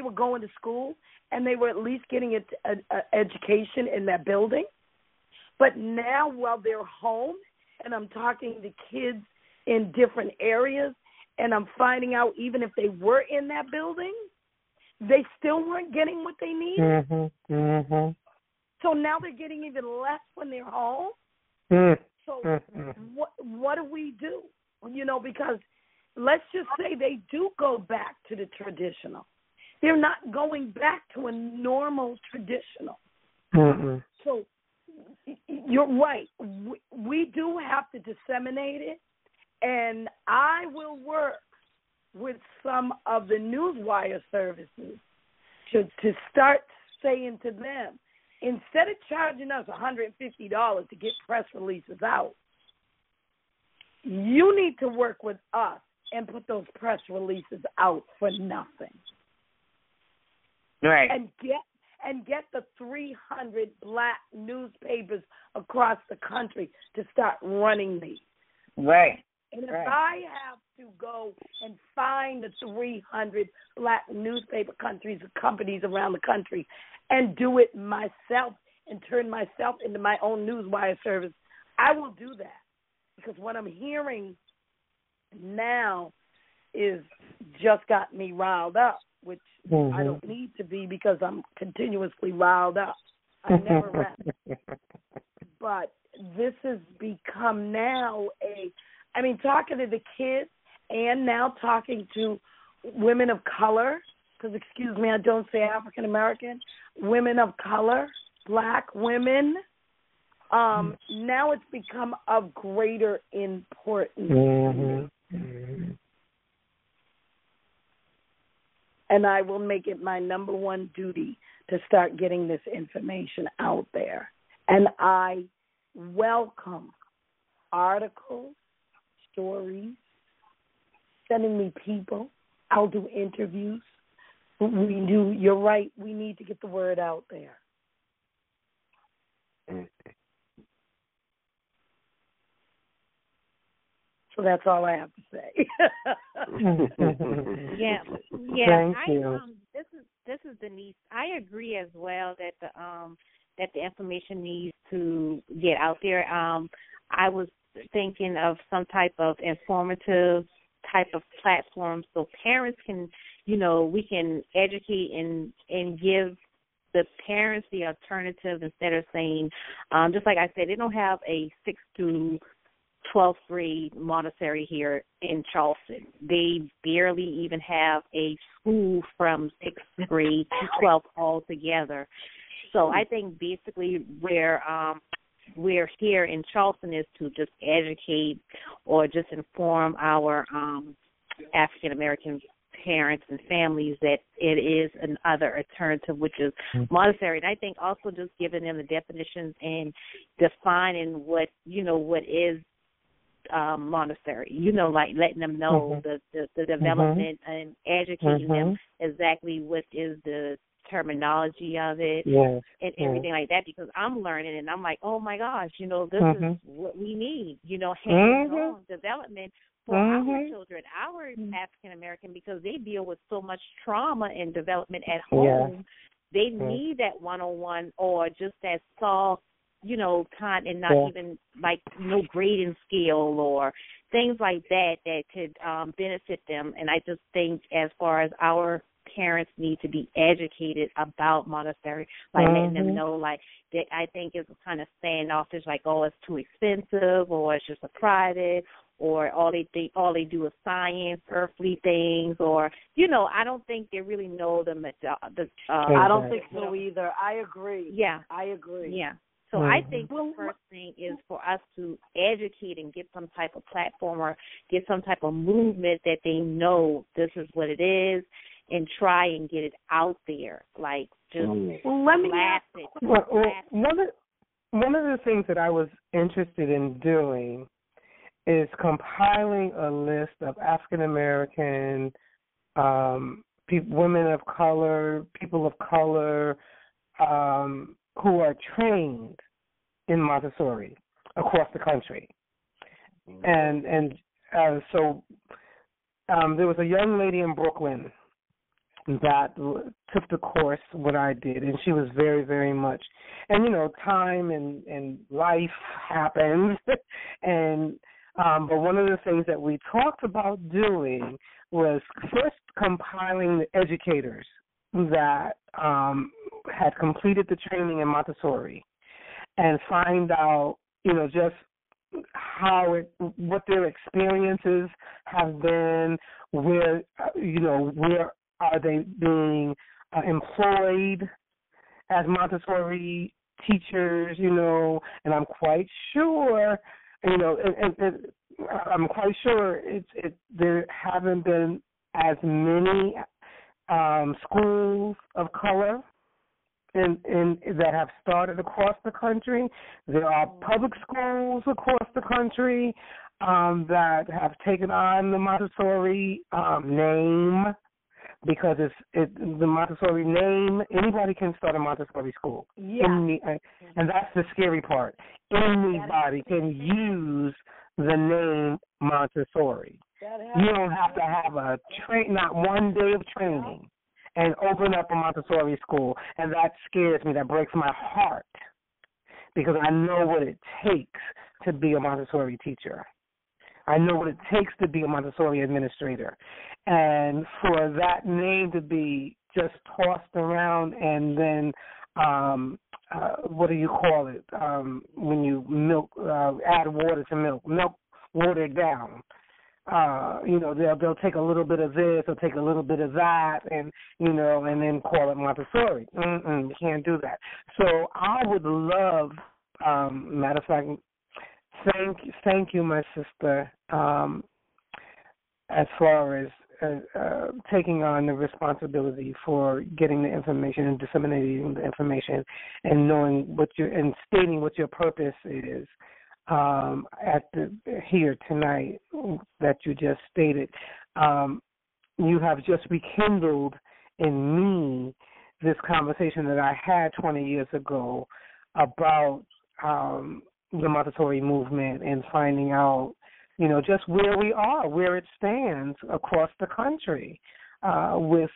were going to school and they were at least getting an education in that building. But now while they're home and I'm talking to kids in different areas and I'm finding out even if they were in that building, they still weren't getting what they needed. So now they're getting even less when they're home. So what do we do? You know, because let's just say they do go back to the traditional. They're not going back to a normal traditional. So you're right. We do have to disseminate it, and I will work with some of the newswire services to start saying to them, instead of charging us $150 to get press releases out, you need to work with us and put those press releases out for nothing. Right. And get the 300 black newspapers across the country to start running these. Right. And if I have to go and find the 300 black newspaper companies around the country and do it myself and turn myself into my own newswire service, I will do that. Because what I'm hearing now is just got me riled up, which I don't need to be because I'm continuously riled up. I never rest. But this has become now talking to the kids and now talking to women of color, because, excuse me, I don't say African American, women of color, black women. Now it's become of greater importance. And I will make it my number one duty to start getting this information out there. And I welcome articles, stories, sending me people. I'll do interviews. You're right, we need to get the word out there. So that's all I have to say. Yeah. Thank you. This is Denise. I agree as well that the information needs to get out there. I was thinking of some type of informative type of platform so parents can, we can educate and give the parents the alternative instead of saying, just like I said, they don't have a 6th to 12th grade Montessori here in Charleston. They barely even have a school from 6th grade to 12th altogether. So I think basically where we're here in Charleston is to just educate or just inform our African American parents and families that it is another alternative, which is Montessori. And I think also just giving them the definitions and defining what is Montessori, like letting them know the development and educating them exactly what is the terminology of it and everything like that, because I'm learning and I'm like, oh my gosh, this is what we need, hands-on development for our children, our African American, because they deal with so much trauma and development at home. They need that one-on-one or just that soft, kind and not even like no grading scale or things like that could benefit them. And I just think as far as our parents need to be educated about Montessori, like letting them know, like that I think it's kind of standoffish, like, oh, it's too expensive or it's just a private or all they do is science, earthly things, or I don't think they really know I don't think so either. I agree. Yeah, I agree. Yeah. So I think the first thing is for us to educate and get some type of platform or get some type of movement that they know this is what it is and try and get it out there. Like just blast it. One of the things that I was interested in doing is compiling a list of African American women of color, people of color, who are trained in Montessori across the country. And so there was a young lady in Brooklyn that took the course what I did, and she was very, very much. And, time and life happens. And but one of the things that we talked about doing was first compiling the educators that had completed the training in Montessori and find out, just what their experiences have been, where are they being employed as Montessori teachers, and I'm quite sure, I'm quite sure there haven't been as many schools of color in that have started across the country. There are public schools across the country that have taken on the Montessori name, because the Montessori name. Anybody can start a Montessori school. Yeah. And that's the scary part. Anybody can use the name Montessori. You don't have to have not one day of training and open up a Montessori school. And that scares me. That breaks my heart, because I know what it takes to be a Montessori teacher. I know what it takes to be a Montessori administrator. And for that name to be just tossed around and then, what do you call it, when you add water to milk watered down. They'll take a little bit of this, they'll take a little bit of that, and and then call it Montessori. You can't do that. So I would love, matter of fact, thank you, my sister, as far as taking on the responsibility for getting the information and disseminating the information and knowing and stating what your purpose is. Here tonight that you just stated, you have just rekindled in me this conversation that I had 20 years ago about the Montessori movement and finding out, just where we are, where it stands across the country with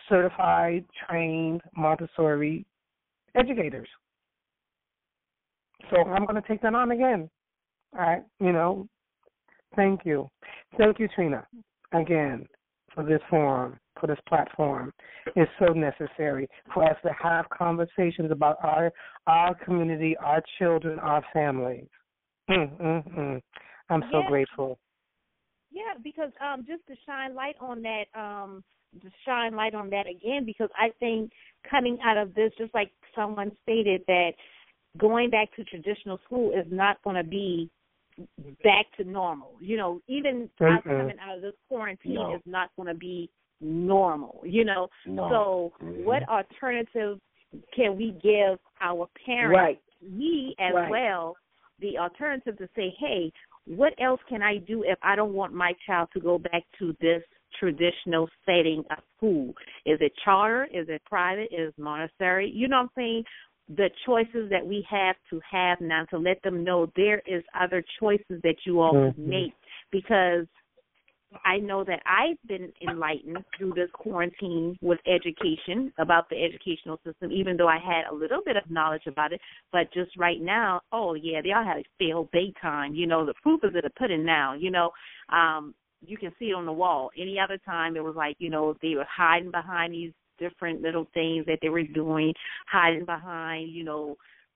certified, trained Montessori educators. So I'm going to take that on again. All right, thank you. Thank you, Trina, again, for this forum, for this platform. It's so necessary for us to have conversations about our community, our children, our families. I'm so grateful. Yeah, because just to shine light on that, again, because I think coming out of this, just like someone stated, that going back to traditional school is not going to be back to normal. Even us coming out of this quarantine is not going to be normal, No. So what alternative can we give our parents, me as well, the alternative to say, hey, what else can I do if I don't want my child to go back to this traditional setting of school? Is it charter? Is it private? Is it Montessori? You know what I'm saying? The choices that we have to have now, to let them know there is other choices that you all can make, because I know that I've been enlightened through this quarantine with education, about the educational system, even though I had a little bit of knowledge about it. But just right now, they all had failed big time. The proof is in the pudding now. You can see it on the wall. Any other time, it was like, they were hiding behind these different little things that they were doing, hiding behind,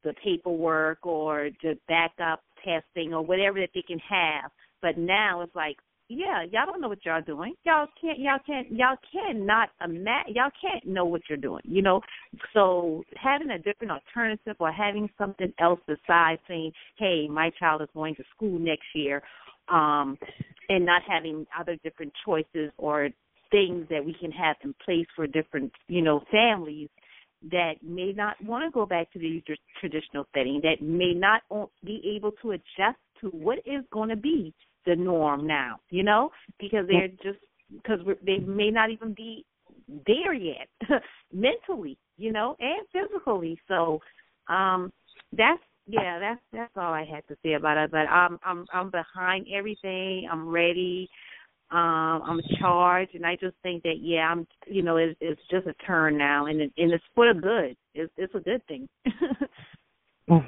the paperwork or the backup testing or whatever that they can have. But now it's like, y'all don't know what y'all doing. Y'all can't know what you're doing, So having a different alternative, or having something else besides saying, hey, my child is going to school next year, and not having other different choices or things that we can have in place for different, families that may not want to go back to the traditional setting, that may not be able to adjust to what is going to be the norm now, because they may not even be there yet mentally, and physically. So That's all I had to say about it. But I'm behind everything. I'm ready. I'm charged, and I just think that it's just a turn now, and it's for the good. It's a good thing. Well,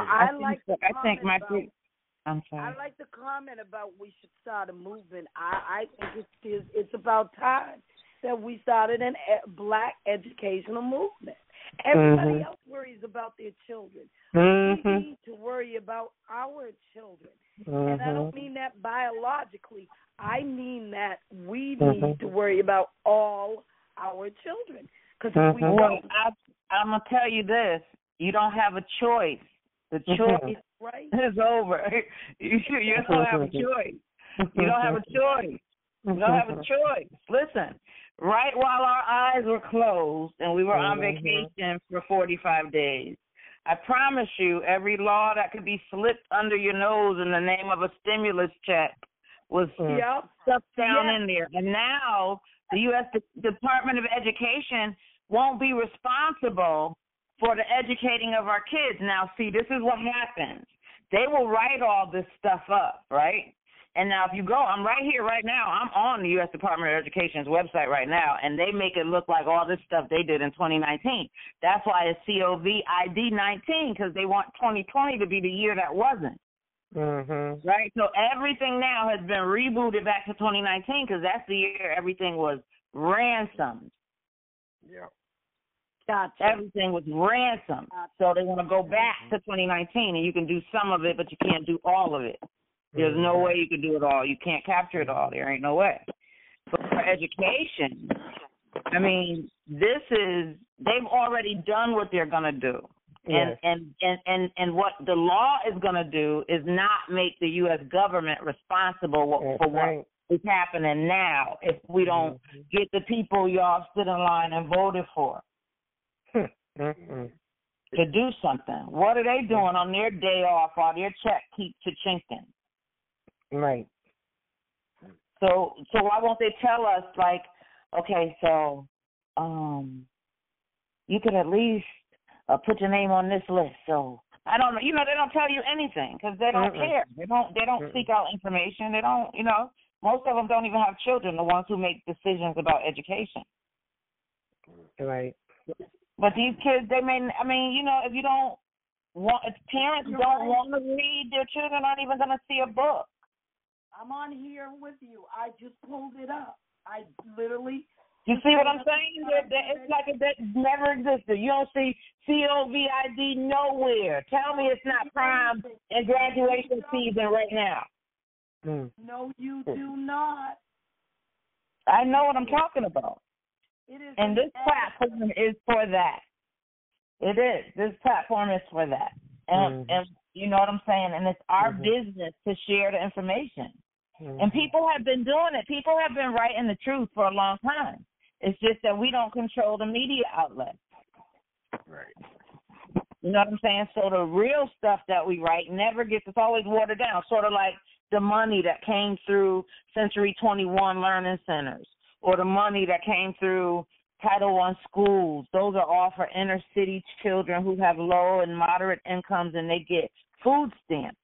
I like the comment about we should start a movement. I think it's about time that we started a Black educational movement. Everybody else worries about their children. We need to worry about our children. And I don't mean that biologically. I mean that we need to worry about all our children. Because if we don't, I'm going to tell you this. You don't have a choice. The choice is over. You don't have a choice. You don't have a choice. You don't have a choice. Listen, right while our eyes were closed and we were on vacation for 45 days, I promise you every law that could be slipped under your nose in the name of a stimulus check was stuffed down in there. And now the U.S. Department of Education won't be responsible for the educating of our kids. Now, see, this is what happens. They will write all this stuff up, right? And now if you go, I'm right here right now. I'm on the U.S. Department of Education's website right now, and they make it look like all this stuff they did in 2019. That's why it's COVID 19, because they want 2020 to be the year that wasn't. Right? So everything now has been rebooted back to 2019 because that's the year everything was ransomed. Yeah. Gotcha. Everything was ransomed. So they want to go back to 2019, and you can do some of it, but you can't do all of it. There's no way you can do it all. You can't capture it all. There ain't no way. But for education, I mean, they've already done what they're going to do. Yes. And what the law is going to do is not make the U.S. government responsible for what is happening now if we don't get the people y'all stood in line and voted for to do something. What are they doing on their day off while their check keeps chinking? Right. So why won't they tell us, like, okay, so you could at least put your name on this list. So I don't know. You know, they don't tell you anything because they don't care. They don't seek out information. They don't. You know, most of them don't even have children. The ones who make decisions about education. Right. But these kids, they may. I mean, you know, if parents don't want to read, their children aren't even going to see a book. I'm on here with you. I just pulled it up. I literally. You see what I'm saying? It's like that never existed. You don't see COVID nowhere. Tell me it's not prom and graduation season right now. No, you do not. I know what I'm talking about. It is, and this platform is for that. It is. This platform is for that. And you know what I'm saying? And it's our business to share the information. And people have been doing it. People have been writing the truth for a long time. It's just that we don't control the media outlets. Right. You know what I'm saying? So the real stuff that we write never gets, it's always watered down, sort of like the money that came through Century 21 Learning Centers or the money that came through Title I schools. Those are all for inner city children who have low and moderate incomes and they get food stamps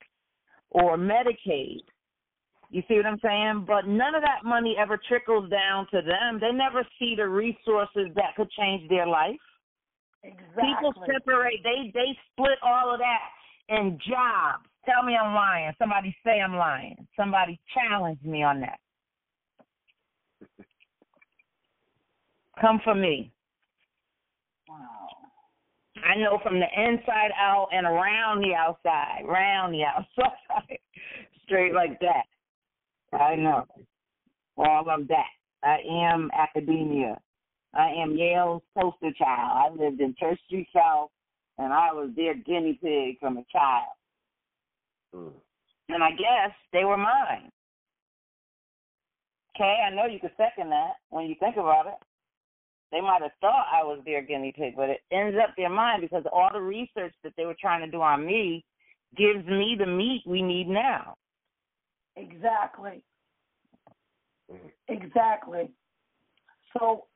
or Medicaid. You see what I'm saying? But none of that money ever trickles down to them. They never see the resources that could change their life. Exactly. People separate. They split all of that in jobs. Tell me I'm lying. Somebody say I'm lying. Somebody challenge me on that. Come for me. Wow. I know from the inside out and around the outside, straight like that. I know all of that. I am academia. I am Yale's poster child. I lived in Church Street South, and I was their guinea pig from a child. And I guess they were mine. Okay, I know you could second that when you think about it. They might have thought I was their guinea pig, but it ends up their mind because all the research that they were trying to do on me gives me the meat we need now. Exactly. Exactly. So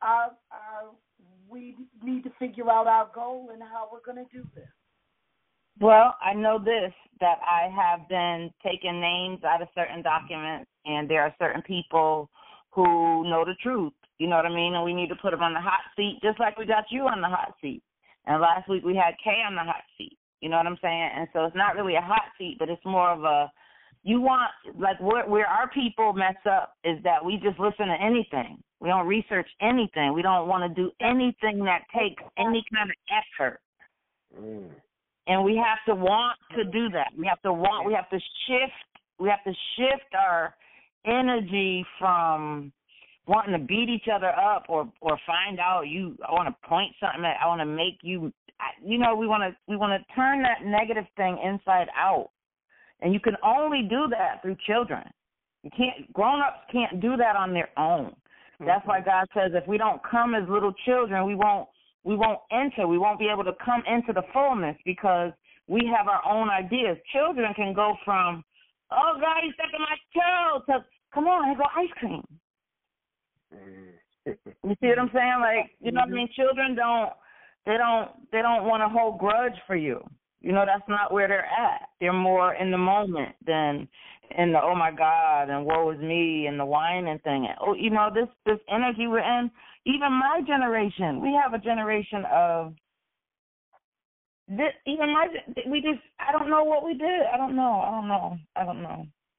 we need to figure out our goal and how we're going to do this. Well, I know this, that I have been taking names out of certain documents, and there are certain people who know the truth. You know what I mean? And we need to put them on the hot seat, just like we got you on the hot seat. And last week we had Kay on the hot seat. You know what I'm saying? And so it's not really a hot seat, but it's more of a, you want, like where our people mess up is that we just listen to anything. We don't research anything. We don't want to do anything that takes any kind of effort. And we have to want to do that. We have to shift our energy from wanting to beat each other up or find out I want to point something at, I want to make you, we want to turn that negative thing inside out. And you can only do that through children. Grown-ups can't do that on their own. That's why God says if we don't come as little children, we won't enter. We won't be able to come into the fullness because we have our own ideas. Children can go from, oh, God, he's stuck in my toe, to, come on, I go ice cream. You see what I'm saying? Like, you know what I mean? Children they don't want to hold grudge for you. You know, that's not where they're at. They're more in the moment than in the, oh, my God, and woe is me, and the whining thing. Oh, you know, this energy we're in, even my generation, we have a generation of this, I don't know what we did. I don't know.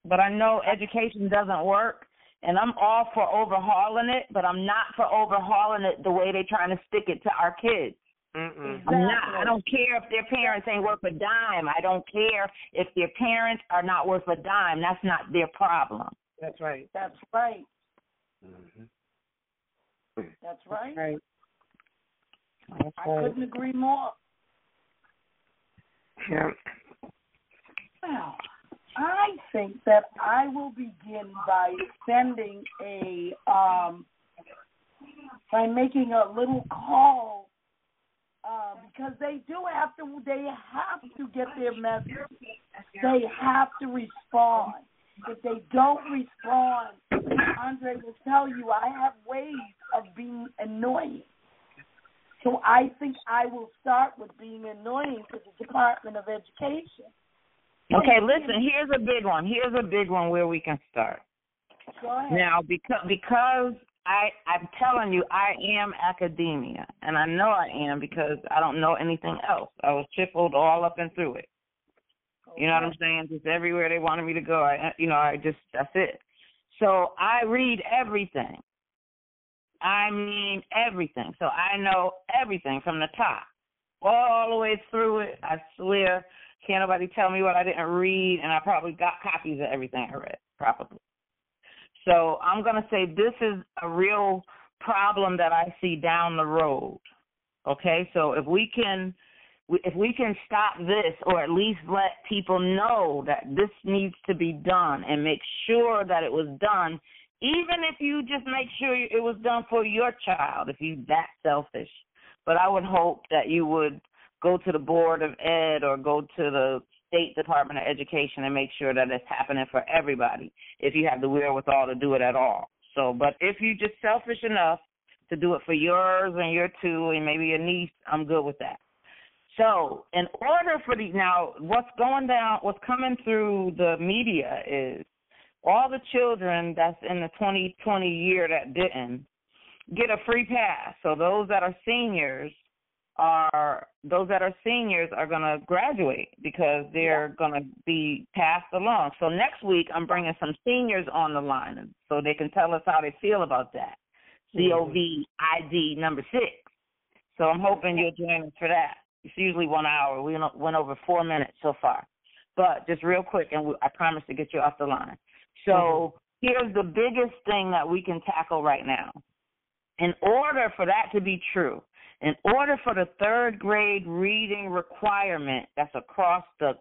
But I know education doesn't work, and I'm all for overhauling it, but I'm not for overhauling it the way they're trying to stick it to our kids. I'm not. I don't care if their parents ain't worth a dime. I don't care if their parents are not worth a dime. That's not their problem. That's right. That's right. That's right. I couldn't agree more. Yeah. Well, I think that I will begin by sending by making a little call. Because they have to get their message. They have to respond. If they don't respond, Andre will tell you, I have ways of being annoying. So I think I will start with being annoying to the Department of Education. Okay, listen, here's a big one. Here's a big one where we can start. Go ahead. Now, because I'm telling you, I am academia, and I know I am because I don't know anything else. I was chiseled all up and through it. Okay. You know what I'm saying? Just everywhere they wanted me to go, that's it. So I read everything. I mean everything. So I know everything from the top, all the way through it. I swear, can't nobody tell me what I didn't read, and I probably got copies of everything I read, probably. So I'm going to say this is a real problem that I see down the road, okay? So if we can stop this or at least let people know that this needs to be done and make sure that it was done, even if you just make sure it was done for your child, if you're that selfish. But I would hope that you would go to the Board of Ed or go to the State Department of Education and make sure that it's happening for everybody if you have the wherewithal to do it at all. So, but if you're just selfish enough to do it for yours and your two and maybe your niece, I'm good with that. So in order for now, what's coming through the media is all the children that's in the 2020 year that didn't get a free pass. So those that are seniors are going to graduate because they're going to be passed along. So next week I'm bringing some seniors on the line so they can tell us how they feel about that. COVID number 6. So I'm hoping you'll join us for that. It's usually 1 hour. We went over 4 minutes so far. But just real quick, and I promise to get you off the line. So here's the biggest thing that we can tackle right now. In order for that to be true, in order for the third grade reading requirement that's across the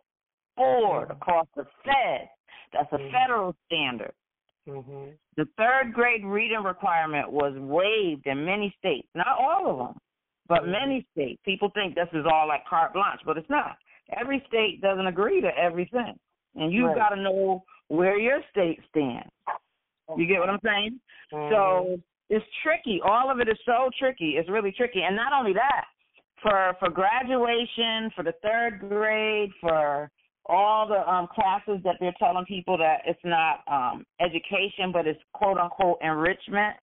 board, across the Fed, that's a federal standard. The third grade reading requirement was waived in many states, not all of them, but many states. People think this is all like carte blanche, but it's not. Every state doesn't agree to everything, and you've got to know where your state stands. You get what I'm saying? So It's tricky. All of it is so tricky. It's really tricky. And not only that, for graduation, for the third grade, for all the classes that they're telling people that it's not education, but it's quote-unquote enrichment,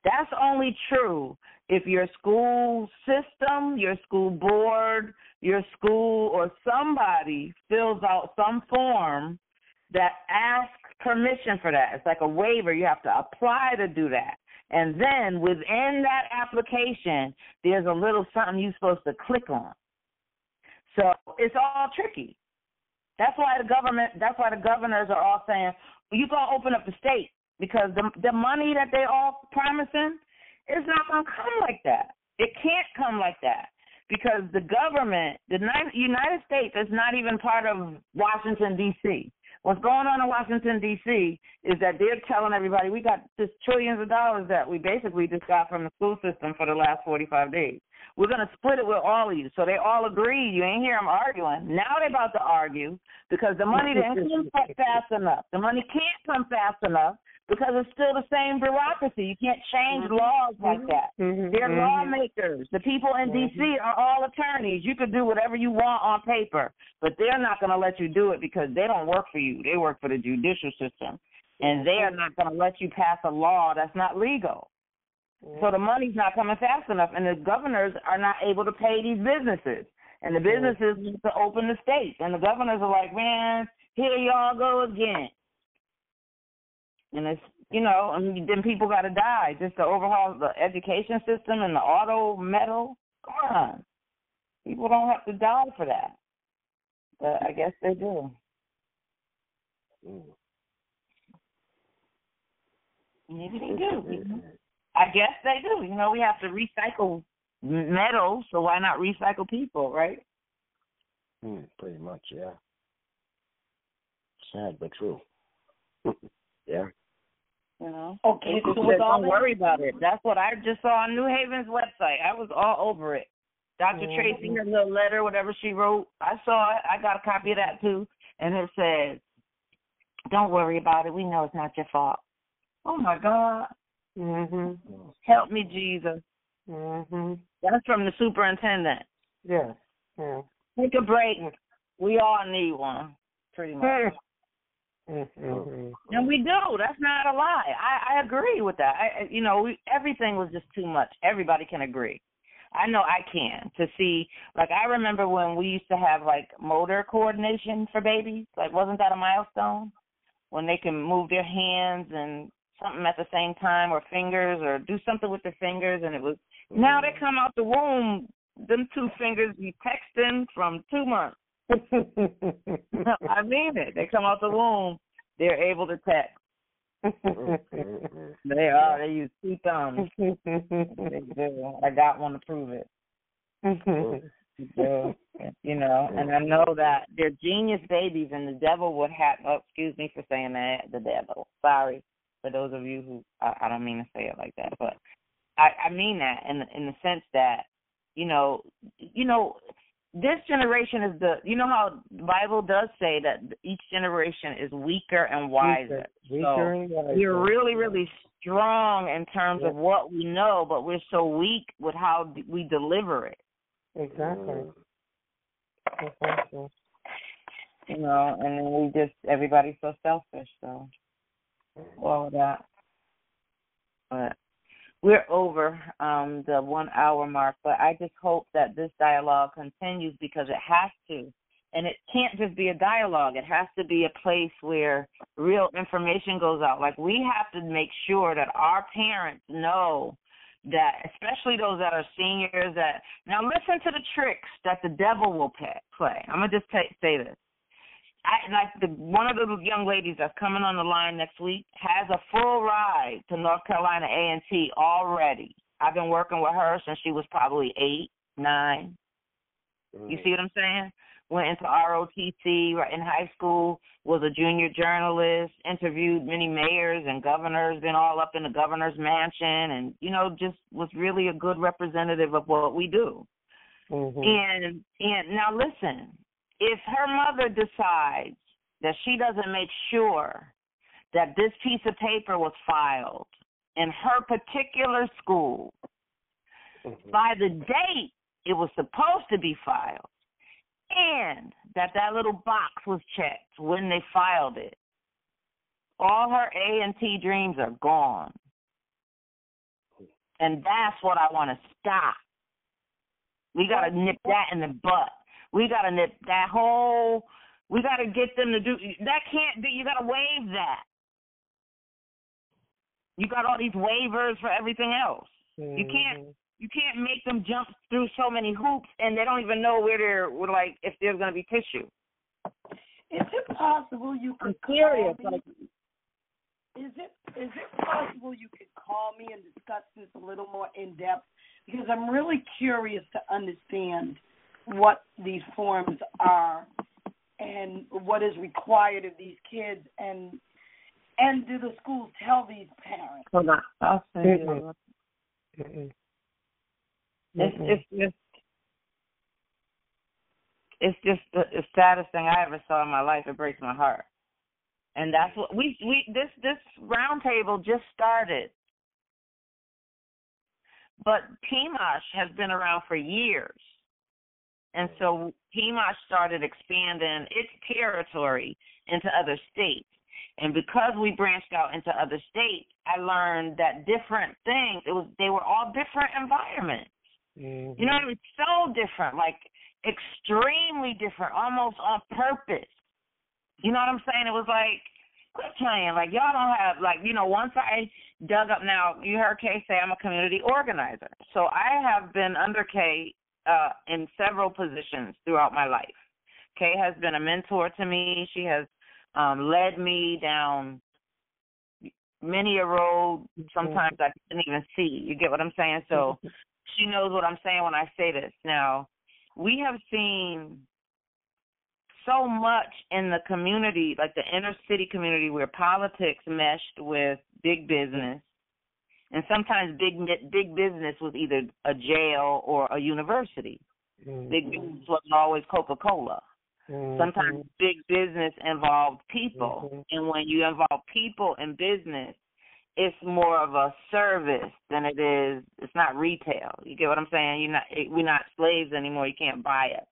that's only true if your school system, your school board, your school, or somebody fills out some form that asks permission for that. It's like a waiver. You have to apply to do that. And then within that application, there's a little something you're supposed to click on. So it's all tricky. That's why the governors are all saying, you're going to open up the state, because the money that they all promising is not going to come like that. It can't come like that, because the government, the United States, is not even part of Washington, D.C. What's going on in Washington, D.C. is that they're telling everybody we got just trillions of dollars that we basically just got from the school system for the last 45 days. We're going to split it with all of you. So they all agree. You ain't hear them arguing. Now they're about to argue because the money didn't come fast enough. The money can't come fast enough because it's still the same bureaucracy. You can't change laws like that. They're lawmakers. The people in D.C. are all attorneys. You could do whatever you want on paper, but they're not going to let you do it because they don't work for you. They work for the judicial system, and they are not going to let you pass a law that's not legal. So the money's not coming fast enough, and the governors are not able to pay these businesses, and the businesses need to open the states, and the governors are like, man, here y'all go again. And it's, and then people got to die just to overhaul the education system and the auto metal. Come on. People don't have to die for that. But I guess they do. Maybe they do. I guess they do. We have to recycle metal, so why not recycle people, right? Pretty much, yeah. Sad, but true. Yeah. Okay, so don't worry about it. That's what I just saw on New Haven's website. I was all over it. Dr. Tracy, her little letter, whatever she wrote, I saw it. I got a copy of that too. And it says, don't worry about it. We know it's not your fault. Oh, my God. Help me, Jesus. That's from the superintendent. Yeah. Take a break. We all need one, pretty much. And we do. That's not a lie. I agree with that. Everything was just too much. Everybody can agree. I know I can. To see, I remember when we used to have, motor coordination for babies. Wasn't that a milestone? When they can move their hands and something at the same time, or fingers, or do something with their fingers, and it was, now they come out the womb, them two fingers be texting from 2 months. I mean it. They come out the womb, they're able to text. They use 2 thumbs. They do. I got one to prove it. And I know that they're genius babies, and the devil would have, excuse me for saying that, the devil. Sorry for those of you who, I don't mean to say it like that, but I mean that in the sense that, this generation is how the Bible does say that each generation is weaker and wiser. We're really, really strong in terms of what we know, but we're so weak with how we deliver it. Exactly. And then everybody's so selfish, so all of that. But we're over the 1 hour mark, but I just hope that this dialogue continues, because it has to. And it can't just be a dialogue. It has to be a place where real information goes out. We have to make sure that our parents know that, especially those that are seniors, that now listen to the tricks that the devil will play. I'm going to just say this. One of the young ladies that's coming on the line next week has a full ride to North Carolina A&T already. I've been working with her since she was probably 8, 9. You see what I'm saying? Went into ROTC right in high school, was a junior journalist, interviewed many mayors and governors, been all up in the governor's mansion, and, just was really a good representative of what we do. And now listen, if her mother decides that she doesn't make sure that this piece of paper was filed in her particular school. By the date it was supposed to be filed, and that little box was checked when they filed it, all her A and T dreams are gone. And that's what I want to stop. We got to nip that in the butt. We got to nip that whole, we got to get them to do, that can't be, you got to waive that. You got all these waivers for everything else. You can't make them jump through so many hoops and they don't even know where they're, like, if there's going to be tissue. Is it possible you could call me? Like, is it possible you could call me and discuss this a little more in depth? Because I'm really curious to understand what these forms are and what is required of these kids, and do the schools tell these parents? Hold on, I'll send you. It's just the saddest thing I ever saw in my life. It breaks my heart. And that's what this roundtable just started. But PMOSH has been around for years. And so PMOSH started expanding its territory into other states. And because we branched out into other states, I learned that different things, they were all different environments. You know, it was so different, like extremely different, almost on purpose. You know what I'm saying? It was like, quit playing. Like, y'all don't have, like, you know, once I dug up, now, you heard Kay say I'm a community organizer. So I have been under Kay in several positions throughout my life. Kay has been a mentor to me. She has led me down many a road sometimes I didn't even see. You get what I'm saying? So she knows what I'm saying when I say this. Now, we have seen so much in the community, like the inner city community, where politics meshed with big business, and sometimes big business was either a jail or a university. Big business wasn't always Coca-Cola. Sometimes big business involved people, and when you involve people in business, it's more of a service than it is. It's not retail. You get what I'm saying? We're not slaves anymore. You can't buy it.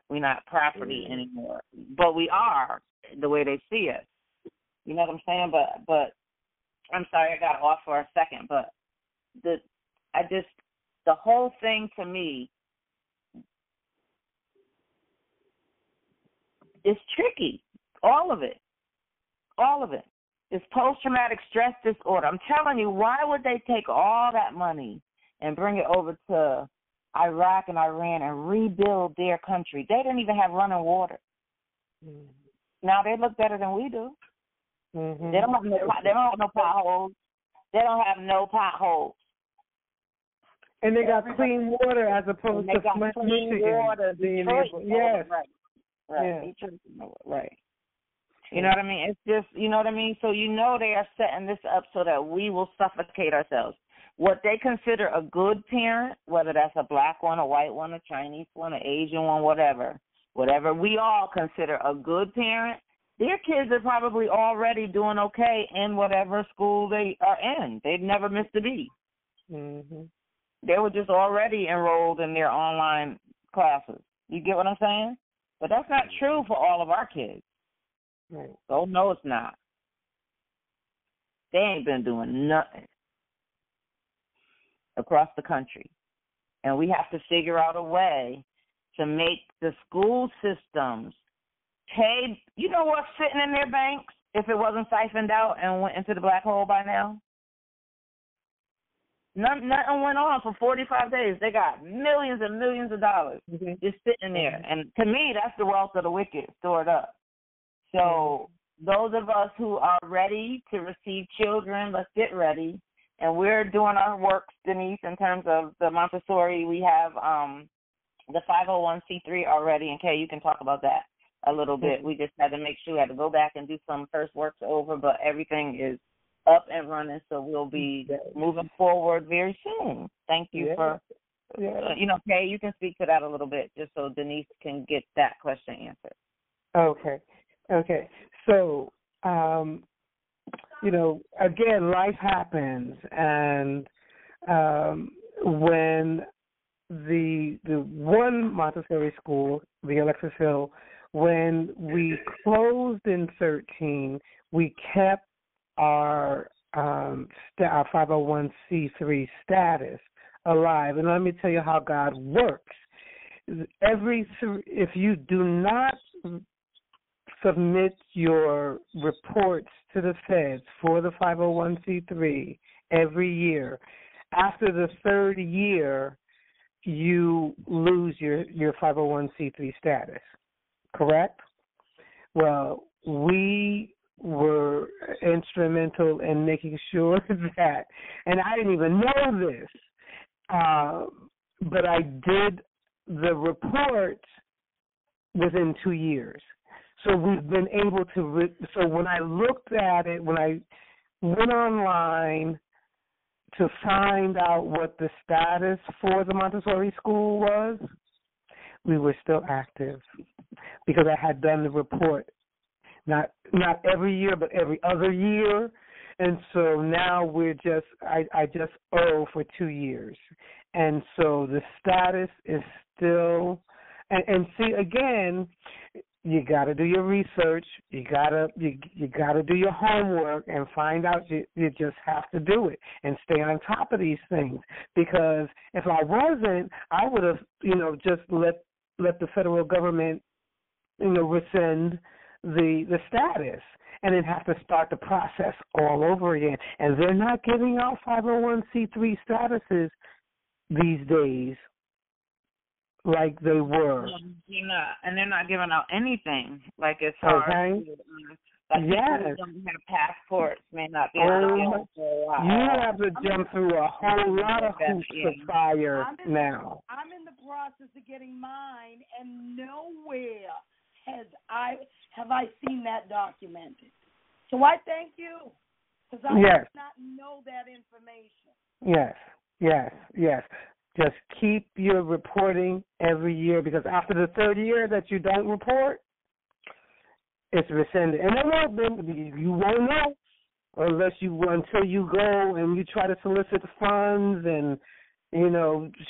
We're not property anymore, but we are the way they see us. You know what I'm saying? But I'm sorry I got off for a second. But the whole thing to me is tricky. All of it. It's post-traumatic stress disorder. I'm telling you, why would they take all that money and bring it over to Iraq and Iran and rebuild their country? They didn't even have running water. Now they look better than we do. They don't have no potholes. They don't have no potholes. And they got clean water as opposed to Flint, Michigan. Water, Detroit, yes. Right. Right. You know what I mean? It's just, you know what I mean? So you know they are setting this up so that we will suffocate ourselves. What they consider a good parent, whether that's a black one, a white one, a Chinese one, an Asian one, whatever we all consider a good parent, their kids are probably already doing okay in whatever school they are in. They've never missed a beat. They were just already enrolled in their online classes. You get what I'm saying? But that's not true for all of our kids. Right. Oh, no, it's not. They ain't been doing nothing across the country. And we have to figure out a way to make the school systems pay. You know what's sitting in their banks if it wasn't siphoned out and went into the black hole by now? Nothing went on for 45 days. They got millions and millions of dollars just sitting there. And to me, that's the wealth of the wicked stored up. So those of us who are ready to receive children, let's get ready. And we're doing our work, Denise, in terms of the Montessori. We have the 501c3 already. And Kay, you can talk about that a little bit. We just had to make sure we had to go back and do some first works over, but everything is up and running, so we'll be moving forward very soon. Thank you for, Kay, you can speak to that a little bit just so Denise can get that question answered. Okay. So again, life happens, and when the one Montessori school, the Alexis Hill, when we closed in 2013, we kept our 501c3 status alive. And let me tell you how God works. If you do not submit your reports to the feds for the 501c3 every year, after the third year, you lose your 501c3 status, correct? Well, we were instrumental in making sure that, and I didn't even know this, but I did the report within 2 years. So we've been able to, so when I looked at it, when I went online to find out what the status for the Montessori school was, we were still active because I had done the report, not every year, but every other year. And so now I just owe for 2 years. And so the status is still, and see, again, you got to do your research. You gotta do your homework and find out. You just have to do it and stay on top of these things. Because if I wasn't, I would have, just let the federal government, rescind the status, and then have to start the process all over again. And they're not giving out 501c3 statuses these days like they were. They're not giving out anything. Like it's hard. Okay. Like yes. People who don't have passports may not be able to get for a while. You have to jump through a whole lot of hoops of fire now. I'm in the process of getting mine, and nowhere have I seen that documented. So I thank you, because I did not know that information. Yes. Just keep your reporting every year, because after the third year that you don't report, it's rescinded. And you won't know until you go and you try to solicit funds and,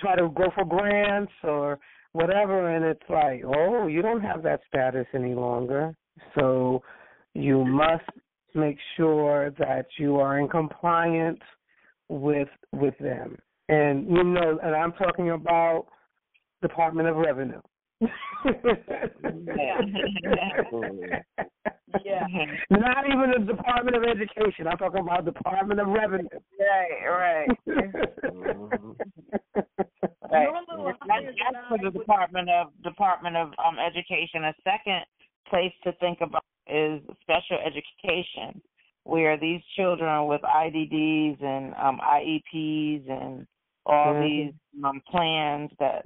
try to go for grants or whatever, and it's like, oh, you don't have that status any longer. So you must make sure that you are in compliance with them. And, and I'm talking about Department of Revenue. Not even the Department of Education. I'm talking about Department of Revenue. Right. That's for the Department of Education. A second place to think about is special education, where these children with IDDs and IEPs and all these plans that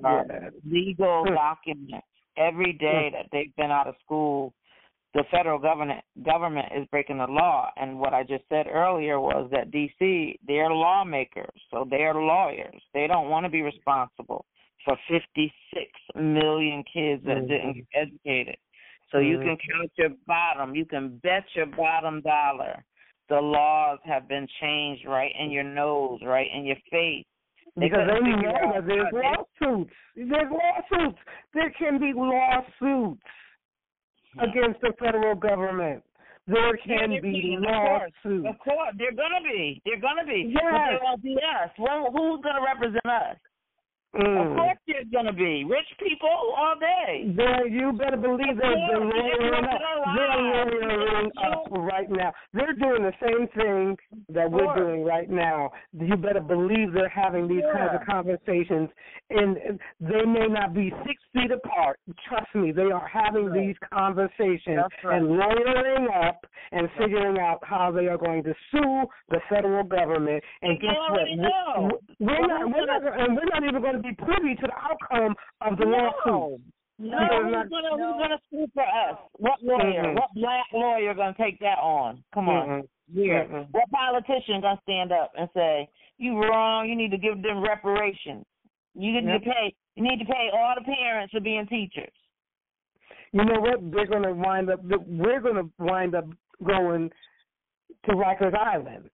are legal documents every day that they've been out of school, the federal government is breaking the law. And what I just said earlier was that D.C., they're lawmakers, so they're lawyers. They don't want to be responsible for 56 million kids that didn't get educated. So you can count your bottom. You can bet your bottom dollar the laws have been changed right in your nose, right in your face. Because they know that there's lawsuits. There can be lawsuits against the federal government. There can be lawsuits. Of course, they're gonna be. Yes. But they won't be us. Who's gonna represent us? Of course there's going to be. Rich people all day. You better believe they're lawyering up right now. They're doing the same thing that we're doing right now. You better believe they're having these kinds of conversations. And they may not be 6 feet apart. Trust me, they are having these conversations and lawyering up and figuring out how they are going to sue the federal government. And guess what? We're not even going to be privy to the outcome of the lawsuit. Who's going to sue for us? What lawyer? What black lawyer going to take that on? Come on. What politician going to stand up and say, you wrong, you need to give them reparations. You need to pay all the parents for being teachers. You know what? We're going to wind up going to Rikers Island.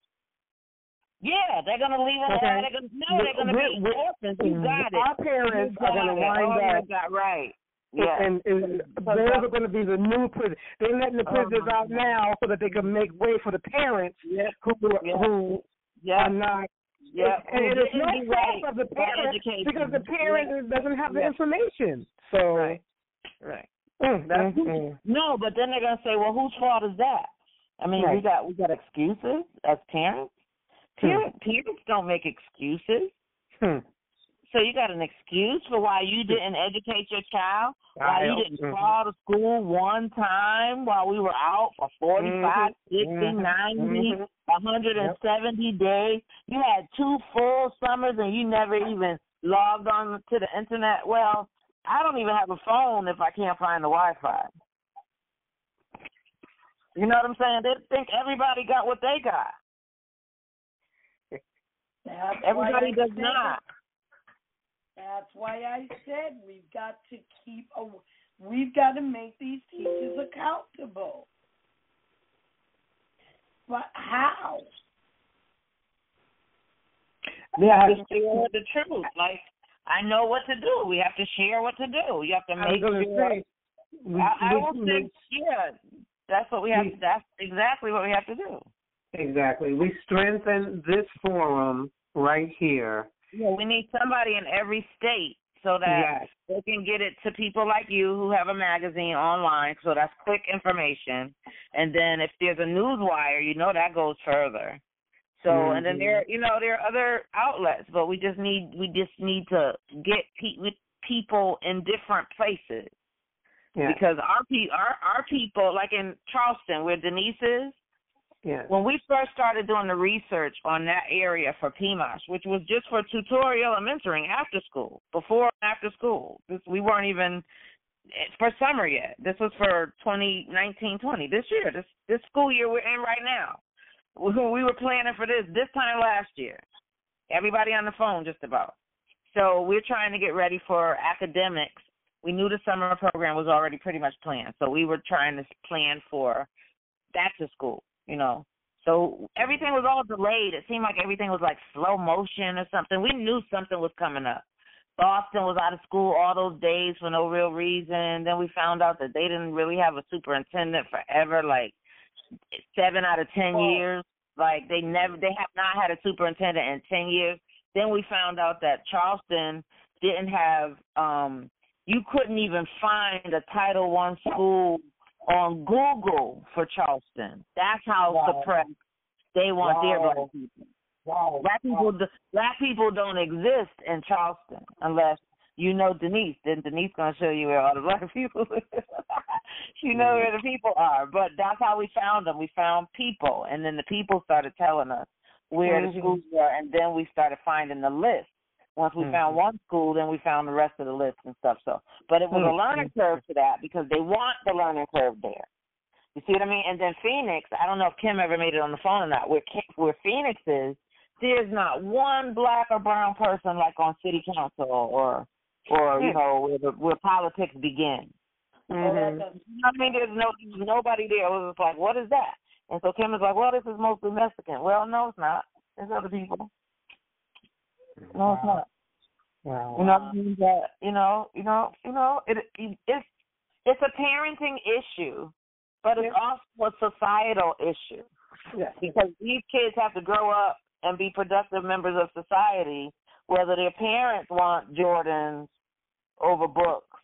Yeah, they're going to leave them there. They're going to be orphans. You got it. Our parents are going to wind up. Got right. Yeah. And those are going to be the new prisoners. They're letting the prisoners out now so that they can make way for the parents who are not. Yeah, and it's no fault of the parents because the parent doesn't have the information. So, right. No, but then they're gonna say, well, whose fault is that? I mean, we got excuses as parents. Parents don't make excuses. So you got an excuse for why you didn't educate your child, why you didn't call to school one time while we were out for 45, 60, 90, 170 days. You had 2 full summers and you never even logged on to the internet. Well, I don't even have a phone if I can't find the Wi-Fi. You know what I'm saying? They think everybody got what they got. Everybody does not. That's why I said we've got to make these teachers accountable. But how? We have to share the truth. Like, I know what to do. We have to share what to do. You have to make sure. I will say, that's what we have. That's exactly what we have to do. Exactly. We strengthen this forum right here. Yeah, we need somebody in every state so that they can get it to people like you who have a magazine online. So that's quick information. And then if there's a news wire, that goes further. So and then there are other outlets, but we just need to get people in different places because our people, like in Charleston, where Denise is. Yeah. When we first started doing the research on that area for PMOSH, which was just for tutorial and mentoring after school, before and after school, we weren't even for summer yet. This was for 2019-20, this year, this school year we're in right now. We were planning for this time last year. Everybody on the phone just about. So we're trying to get ready for academics. We knew the summer program was already pretty much planned, so we were trying to plan for back to school. So everything was all delayed. It seemed like everything was like slow motion or something. We knew something was coming up. Boston was out of school all those days for no real reason. Then we found out that they didn't really have a superintendent forever, like 7 out of 10 years. Like they have not had a superintendent in 10 years. Then we found out that Charleston didn't have, you couldn't even find a Title I school on Google for Charleston. That's how suppressed they want their black people. Black people don't exist in Charleston unless you know Denise. Then Denise gonna show you where all the black people she knows where the people are. But that's how we found them. We found people, and then the people started telling us where the schools were, and then we started finding the list. Once we found one school, then we found the rest of the list and stuff. So, but it was a learning curve to that because they want the learning curve there. You see what I mean? And then Phoenix, I don't know if Kim ever made it on the phone or not. Where Phoenix is, there's not one black or brown person like on city council or where politics begin. I mean, there's nobody there. It was like, what is that? And so Kim was like, well, this is mostly Mexican. Well, no, it's not. There's other people. No, it's not. Wow. It's a parenting issue, but it's also a societal issue. Yes. Because these kids have to grow up and be productive members of society, whether their parents want Jordans over books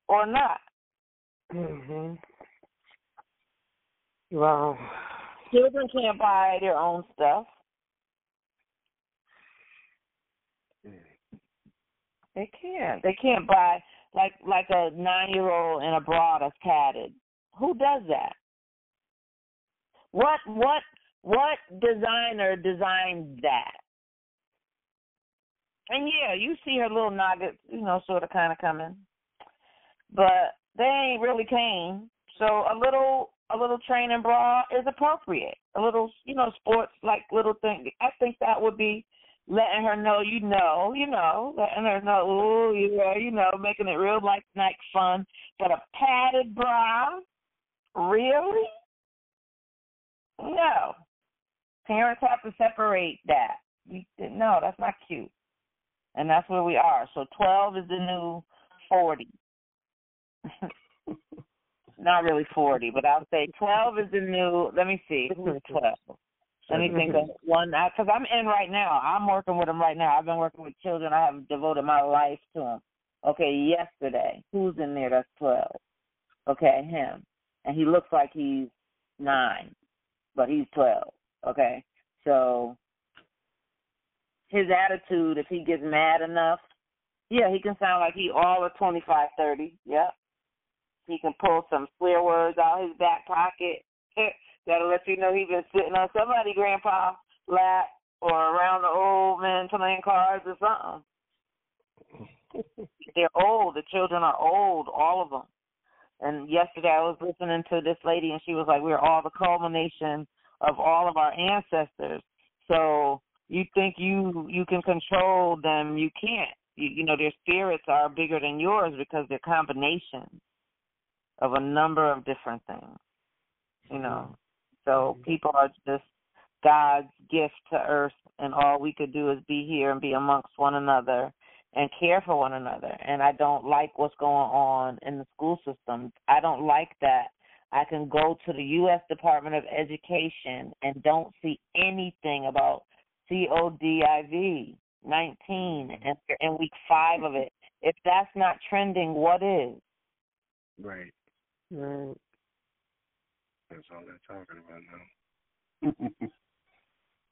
or not. Wow. Children can't buy their own stuff. They can't. They can't buy like a 9-year-old in a bra that's padded. Who does that? What designer designed that? And yeah, you see her little nuggets, sort of kind of coming, but they ain't really came. So a little training bra is appropriate. A little, sports like little thing. I think that would be letting her know, letting her know, making it real like fun. But a padded bra, really? No. Parents have to separate that. No, that's not cute. And that's where we are. So 12 is the new 40. Not really 40, but I'll say 12 is the new, let me see, who's 12? Let me think of one, because I'm in right now. I'm working with them right now. I've been working with children. I have devoted my life to them. Okay, yesterday, who's in there that's 12? Okay, him. And he looks like he's 9, but he's 12, okay? So his attitude, if he gets mad enough, yeah, he can sound like he all of 25, 30, yep. He can pull some swear words out his back pocket. That'll let you know he's been sitting on somebody's grandpa's lap or around the old man playing cards or something. They're old. The children are old, all of them. And yesterday I was listening to this lady, and she was like, we're all the culmination of all of our ancestors. So you think you can control them. You can't. You know, their spirits are bigger than yours because they're combinations of a number of different things, you know. So people are just God's gift to earth, and all we could do is be here and be amongst one another and care for one another. And I don't like what's going on in the school system. I don't like that. I can go to the U.S. Department of Education and don't see anything about COVID-19 and in week 5 of it. If that's not trending, what is? Right. Right. That's all they're talking about now.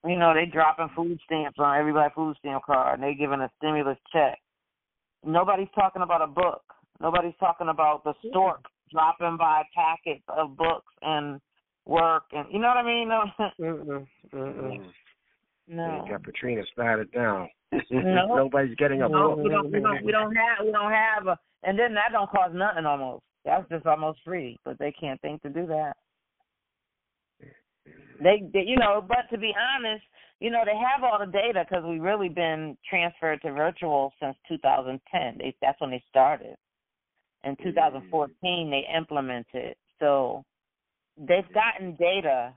You know, they dropping food stamps on everybody's food stamp card, and they giving a stimulus check. Nobody's talking about a book. Nobody's talking about the stork dropping by packets of books and work, and you know what I mean? No. No. You got Patrina started down. No. Nobody's getting a book. We don't have a, and then that don't cost nothing almost. That's just almost free, but they can't think to do that. They you know, but to be honest, you know, they have all the data because we've really been transferred to virtual since 2010. That's when they started. In 2014, they implemented. So they've gotten data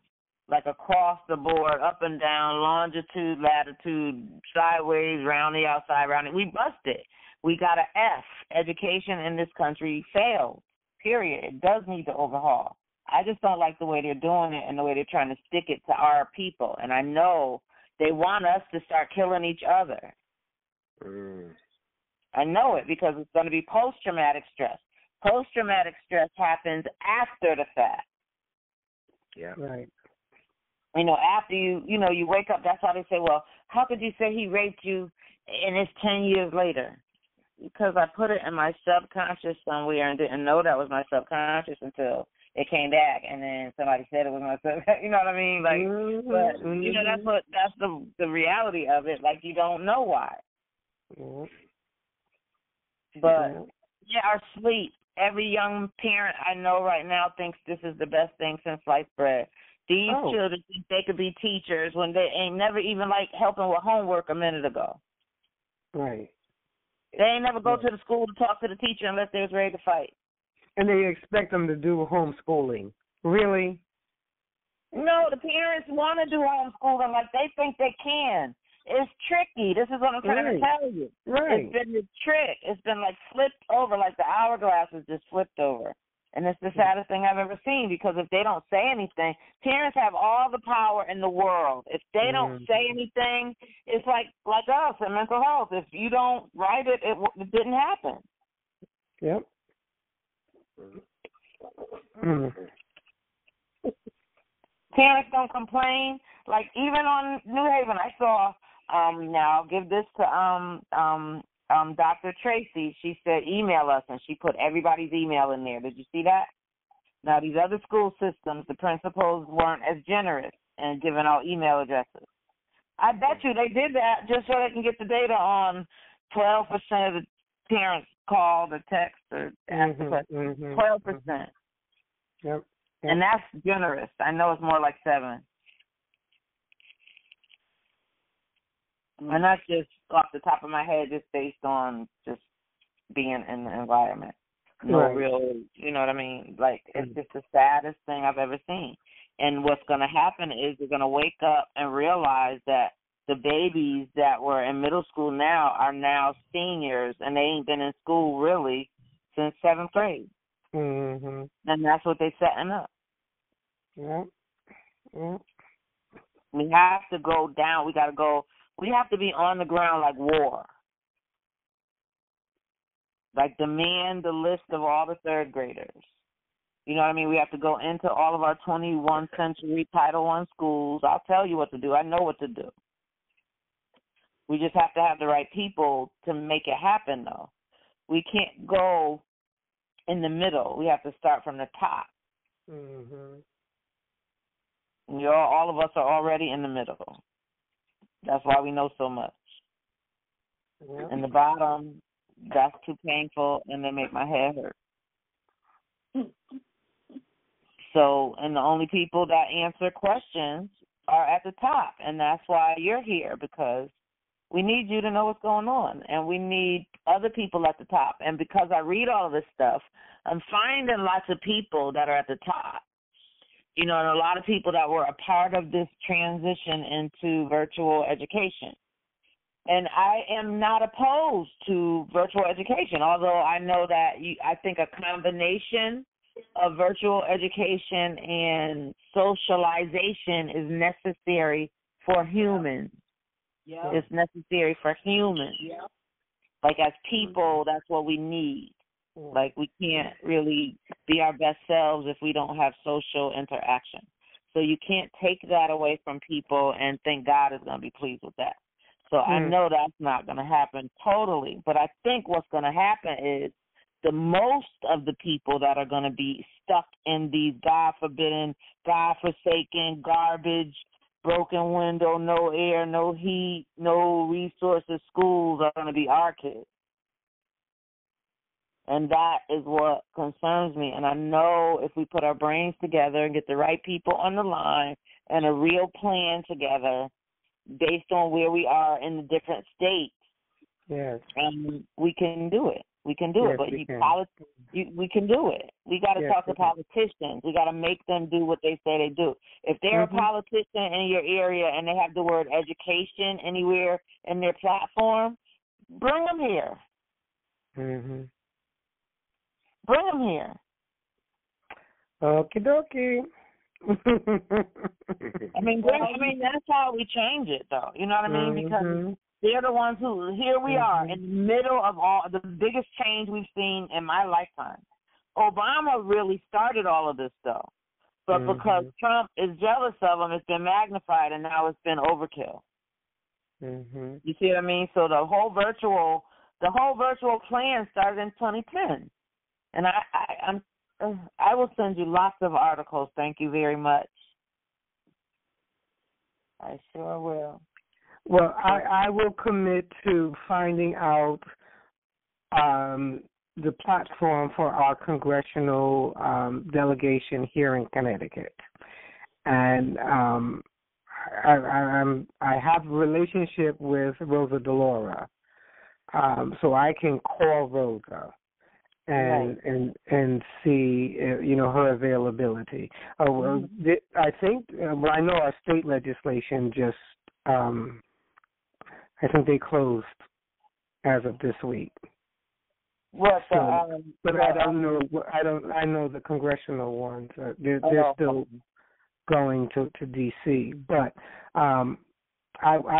like across the board, up and down, longitude, latitude, sideways, round the outside, round it. We busted. We got an F. Education in this country failed, period. It does need to overhaul. I just don't like the way they're doing it and the way they're trying to stick it to our people. And I know they want us to start killing each other. I know it because it's going to be post-traumatic stress. Post-traumatic stress happens after the fact. Yeah. Right. You know, after you wake up, that's how they say, well, how could you say he raped you and it's 10 years later? Because I put it in my subconscious somewhere and didn't know that was my subconscious until it came back, and then somebody said it was my subconscious. You know what I mean? Like, but, you know, that's the reality of it. Like, you don't know why. But, yeah, our sleep. Every young parent I know right now thinks this is the best thing since sliced bread. These children think they could be teachers when they ain't never even, like, helping with homework a minute ago. Right. They ain't never go to the school to talk to the teacher unless they was ready to fight. And they expect them to do homeschooling. Really? No, the parents want to do homeschooling like they think they can. It's tricky. This is what I'm trying to tell you. Right. It's been the trick. It's been like flipped over, like the hourglass is just flipped over. And it's the saddest thing I've ever seen because if they don't say anything, parents have all the power in the world. If they don't say anything, it's like us in mental health. If you don't write it, it didn't happen. Yep. Parents don't complain. Like even on New Haven, I saw. Now I'll give this to Dr. Tracy. She said email us, and she put everybody's email in there. Did you see that? Now these other school systems, the principals weren't as generous in giving out email addresses. I bet you they did that just so they can get the data on 12% of the parents called or text or ask the question. 12%. Yep. And that's generous. I know it's more like 7. And that's just off the top of my head, just based on just being in the environment. No real, you know what I mean? Like, it's just the saddest thing I've ever seen. And what's going to happen is you're going to wake up and realize that the babies that were in middle school now are now seniors, and they ain't been in school really since 7th grade. Mm-hmm. And that's what they're setting up. Yeah. Yeah. We have to go down. We have to be on the ground like war. Like demand the list of all the third graders. You know what I mean? We have to go into all of our 21st century Title I schools. I'll tell you what to do. I know what to do. We just have to have the right people to make it happen, though. We can't go in the middle. We have to start from the top. Mm-hmm. All of us are already in the middle. That's why we know so much. Yeah. And the bottom, that's too painful, and they make my head hurt. So, and the only people that answer questions are at the top, and that's why you're here, because we need you to know what's going on, and we need other people at the top. And because I read all of this stuff, I'm finding lots of people that are at the top. You know, and a lot of people that were a part of this transition into virtual education. And I am not opposed to virtual education, although I know that I think a combination of virtual education and socialization is necessary for humans. Yeah. It's necessary for humans. Yeah. Like as people, that's what we need. Like we can't really be our best selves if we don't have social interaction. So you can't take that away from people and think God is going to be pleased with that. So I know that's not going to happen totally. But I think what's going to happen is the most of the people that are going to be stuck in these God-forbidden, God-forsaken, garbage, broken window, no air, no heat, no resources schools are going to be our kids. And that is what concerns me. And I know if we put our brains together and get the right people on the line and a real plan together based on where we are in the different states, yes, we can do it. We can do it. But we can do it. We got to talk to politicians. We got to make them do what they say they do. If they're a politician in your area and they have the word education anywhere in their platform, bring them here. Mm-hmm. Bring them here. Okie dokie. I mean, that's how we change it, though. You know what I mean? Because they're the ones who, here we are in the middle of all the biggest change we've seen in my lifetime. Obama really started all of this, though. But because Trump is jealous of him, it's been magnified, and now it's been overkill. You see what I mean? So the whole virtual plan started in 2010. And I will send you lots of articles. Thank you very much. I sure will. Well, I will commit to finding out the platform for our congressional delegation here in Connecticut, and I have a relationship with Rosa DeLaura, so I can call Rosa and see her availability. I think I know our state legislation just I think they closed as of this week. What? But I don't know. I know the congressional ones. They're still going to D.C. But I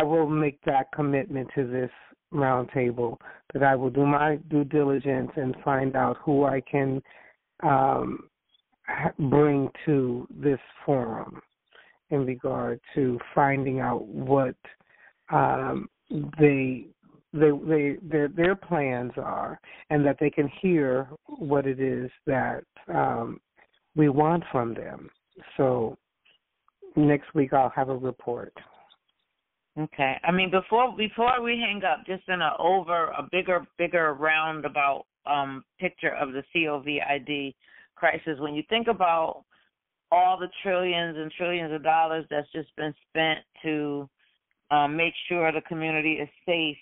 will make that commitment to this roundtable, that I will do my due diligence and find out who I can bring to this forum in regard to finding out what their plans are, and that they can hear what it is that we want from them. So next week I'll have a report. Okay. I mean, before we hang up, just in a bigger roundabout picture of the COVID crisis, when you think about all the trillions and trillions of dollars that's just been spent to make sure the community is safe,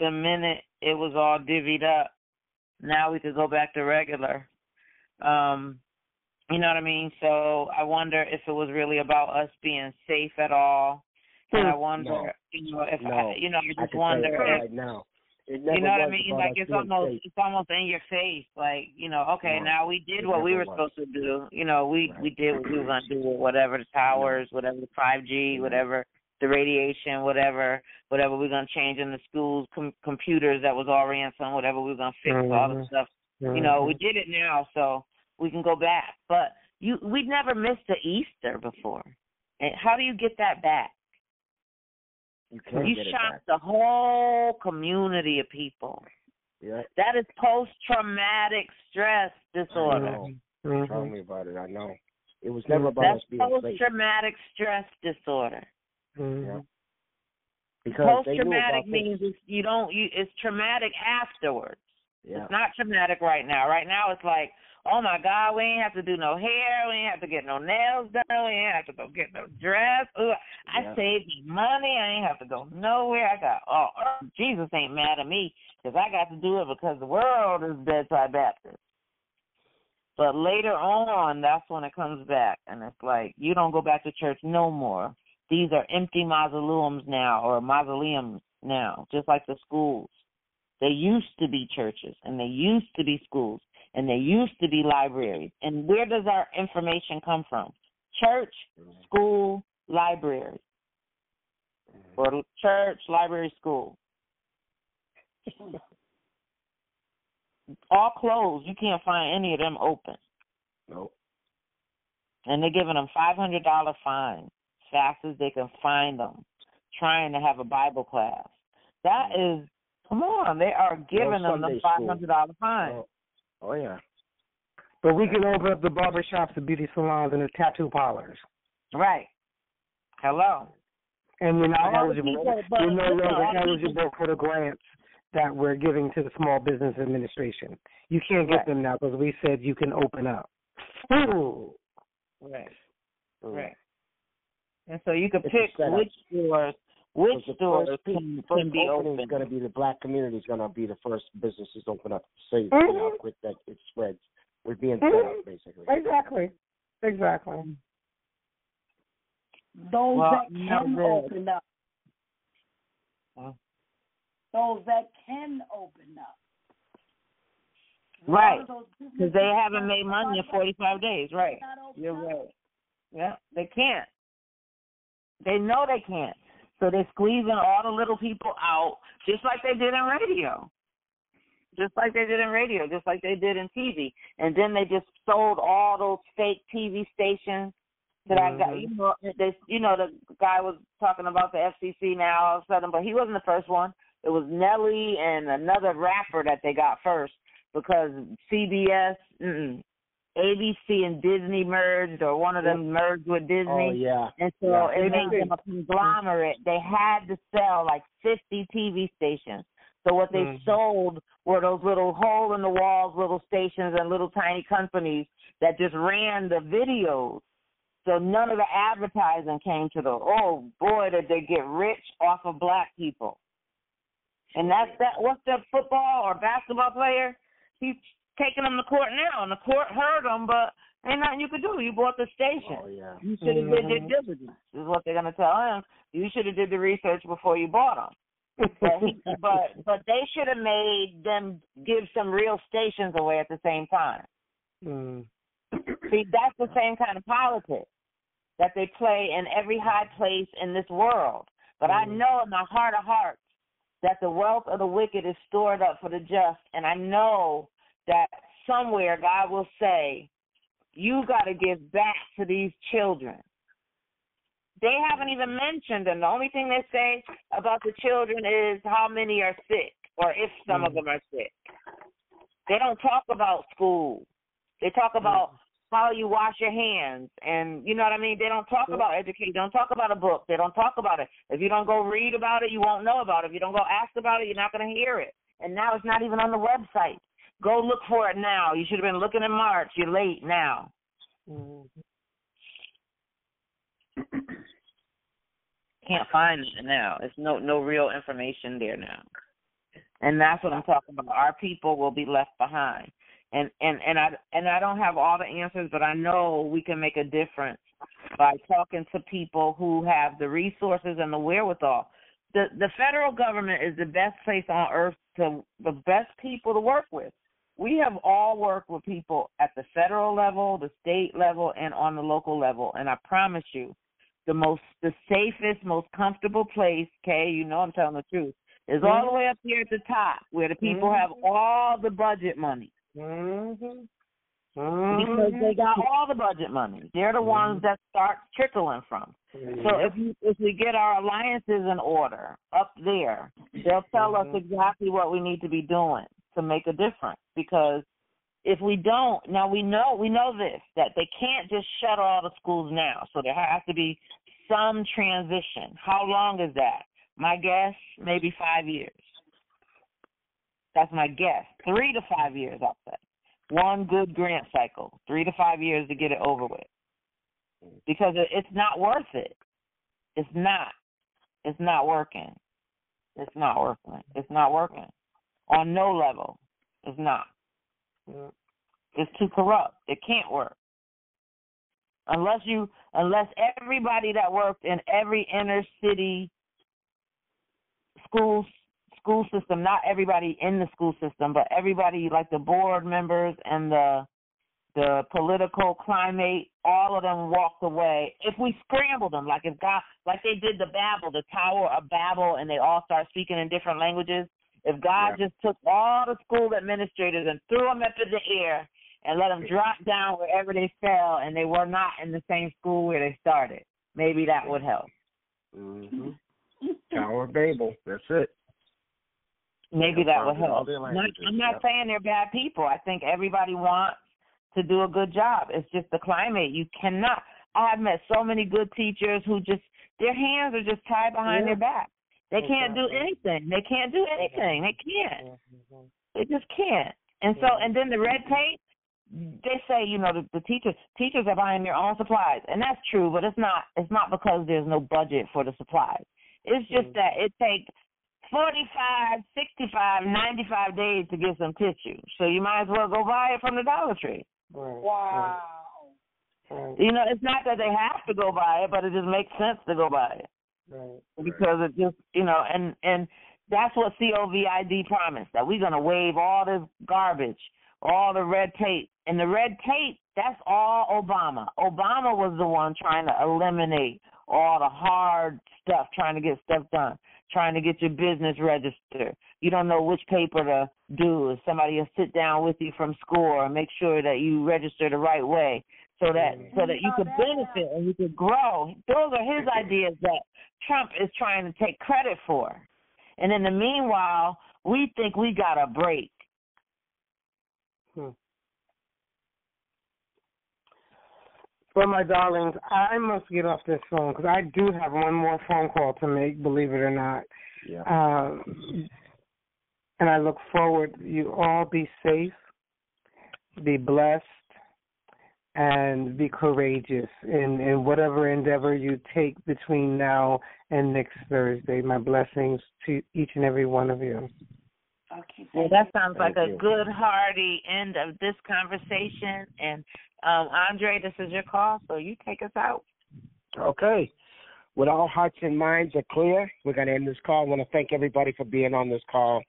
the minute it was all divvied up, now we could go back to regular. You know what I mean? So I wonder if it was really about us being safe at all. And I wonder, if I just wonder if, right now. It never you know what I was mean? about Like us it's safe. almost in your face. Like, okay, now we did what we were supposed to do. We did what we were gonna do with whatever the towers, whatever the 5G, whatever the radiation, whatever we're gonna change in the schools, computers that was already in some, whatever we were gonna fix, all the stuff. We did it now, so we can go back. But we'd never missed an Easter before. And how do you get that back? You can't get it back. Shocked the whole community of people. Yeah. That is post-traumatic stress disorder. Tell me about it. I know. It was never about us being safe. That's post-traumatic stress disorder. Yeah. Because post-traumatic means it's traumatic afterwards. Yeah. It's not traumatic right now. Right now it's like, oh my God, we ain't have to do no hair, we ain't have to get no nails done, we ain't have to go get no dress. Ooh, I saved money, I ain't have to go nowhere. Jesus ain't mad at me because I got to do it because the world is bedside Baptist. But later on, that's when it comes back, and it's like, you don't go back to church no more. These are empty mausoleums now, or mausoleums now, just like the schools. They used to be churches, and they used to be schools, and they used to be libraries. And where does our information come from? Church, school, library. Or church, library, school. All closed. You can't find any of them open. Nope. And they're giving them $500 fines, fast as they can find them, trying to have a Bible class. That is, come on, they are giving them the $500 fine. Oh, yeah. But we can open up the barber shops, the beauty salons, and the tattoo parlors. Right. Hello. And you're not eligible. You're no longer eligible for the grants that we're giving to the Small Business Administration. You can't get them now because we said you can open up. Ooh. Right. Right. And so you can pick which stores can be open. It's going to be the black community is going to be the first businesses open up. So how quick that it spreads. We're being set up, basically. Exactly. Those that can open up. Those that can open up. Right. Because they haven't made money in 45 days. Right. You're right. Yeah, they can't. They know they can't. So they're squeezing all the little people out, just like they did in radio. Just like they did in TV. And then they just sold all those fake TV stations that I got. The guy was talking about the FCC now all of a sudden, but he wasn't the first one. It was Nelly and another rapper that they got first because CBS, ABC and Disney merged, or one of them merged with Disney. Oh, yeah. And so it made them a conglomerate. They had to sell like 50 TV stations. So what they sold were those little hole-in-the-walls little stations and little tiny companies that just ran the videos. So none of the advertising came to them. Oh, boy, did they get rich off of black people. And that's that. What's that football or basketball player? He's taking them to court now, and the court heard them, but ain't nothing you could do. You bought the station. Oh, yeah. You should have did your diligence, is what they're going to tell him. You should have did the research before you bought them. But they should have made them give some real stations away at the same time. See, that's the same kind of politics that they play in every high place in this world. But I know in my heart of hearts that the wealth of the wicked is stored up for the just, and I know that somewhere God will say, you got to give back to these children. They haven't even mentioned them. The only thing they say about the children is how many are sick, or if some of them are sick. They don't talk about school. They talk about how you wash your hands, and you know what I mean? They don't talk about education. They don't talk about a book. They don't talk about it. If you don't go read about it, you won't know about it. If you don't go ask about it, you're not going to hear it. And now it's not even on the website. Go look for it now. You should have been looking in March. You're late now. Can't find it now. It's no real information there now. And that's what I'm talking about. Our people will be left behind. And I don't have all the answers, but I know we can make a difference by talking to people who have the resources and the wherewithal. The federal government is the best place on earth the best people to work with. We have all worked with people at the federal level, the state level, and on the local level. And I promise you, the safest, most comfortable place, Kay, you know I'm telling the truth, is all the way up here at the top where the people have all the budget money. Because they got all the budget money. They're the ones that start trickling from. So if we get our alliances in order up there, they'll tell us exactly what we need to be doing to make a difference. Because if we don't, now we know this, that they can't just shut all the schools now. So there has to be some transition. How long is that? My guess, maybe 5 years. That's my guess. 3 to 5 years, I'll say. One good grant cycle, 3 to 5 years to get it over with. Because it's not worth it. It's not. It's not working. It's not working. It's not working. On no level. It's not. It's too corrupt. It can't work. Unless everybody that worked in every inner city school system, not everybody in the school system, but everybody like the board members and the political climate, all of them walked away. If we scrambled them, like they did the Babel, the Tower of Babel, and they all start speaking in different languages, if God just took all the school administrators and threw them up in the air and let them drop down wherever they fell and they were not in the same school where they started, maybe that would help. Tower of Babel, that's it. Maybe that would help. I'm not saying they're bad people. I think everybody wants to do a good job. It's just the climate. You cannot. I have met so many good teachers who just, their hands are just tied behind their back. They can't do anything. They can't do anything. They can't. They just can't. And so, and then the red tape, they say, the teachers are buying their own supplies. And that's true, but it's not because there's no budget for the supplies. It's just that it takes 45, 65, 95 days to get some tissue. So you might as well go buy it from the Dollar Tree. Wow. It's not that they have to go buy it, but it just makes sense to go buy it. Because it just, and that's what COVID promised, that we're going to waive all this garbage, all the red tape. And the red tape, that's all Obama. Obama was the one trying to eliminate all the hard stuff, trying to get stuff done, trying to get your business registered. You don't know which paper to do. Somebody will sit down with you from school and make sure that you register the right way so that you could benefit and you could grow. Those are his ideas that Trump is trying to take credit for. And in the meanwhile, we think we got a break. Well, my darlings, I must get off this phone because I do have one more phone call to make, believe it or not. Yeah. And I look forward, you all be safe, be blessed, and be courageous in whatever endeavor you take between now and next Thursday. My blessings to each and every one of you. Okay. Well, that sounds like a good, hearty end of this conversation. And, Andre, this is your call, so you take us out. Okay. With all hearts and minds are clear, we're going to end this call. I want to thank everybody for being on this call,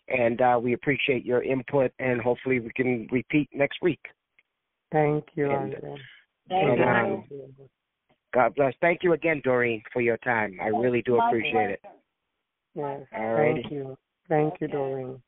and we appreciate your input, and hopefully we can repeat next week. Thank you, Andre. Thank you. God bless. Thank you again, Doreen, for your time. I really do appreciate it. Yes. All right. Thank you. Thank you, Doreen.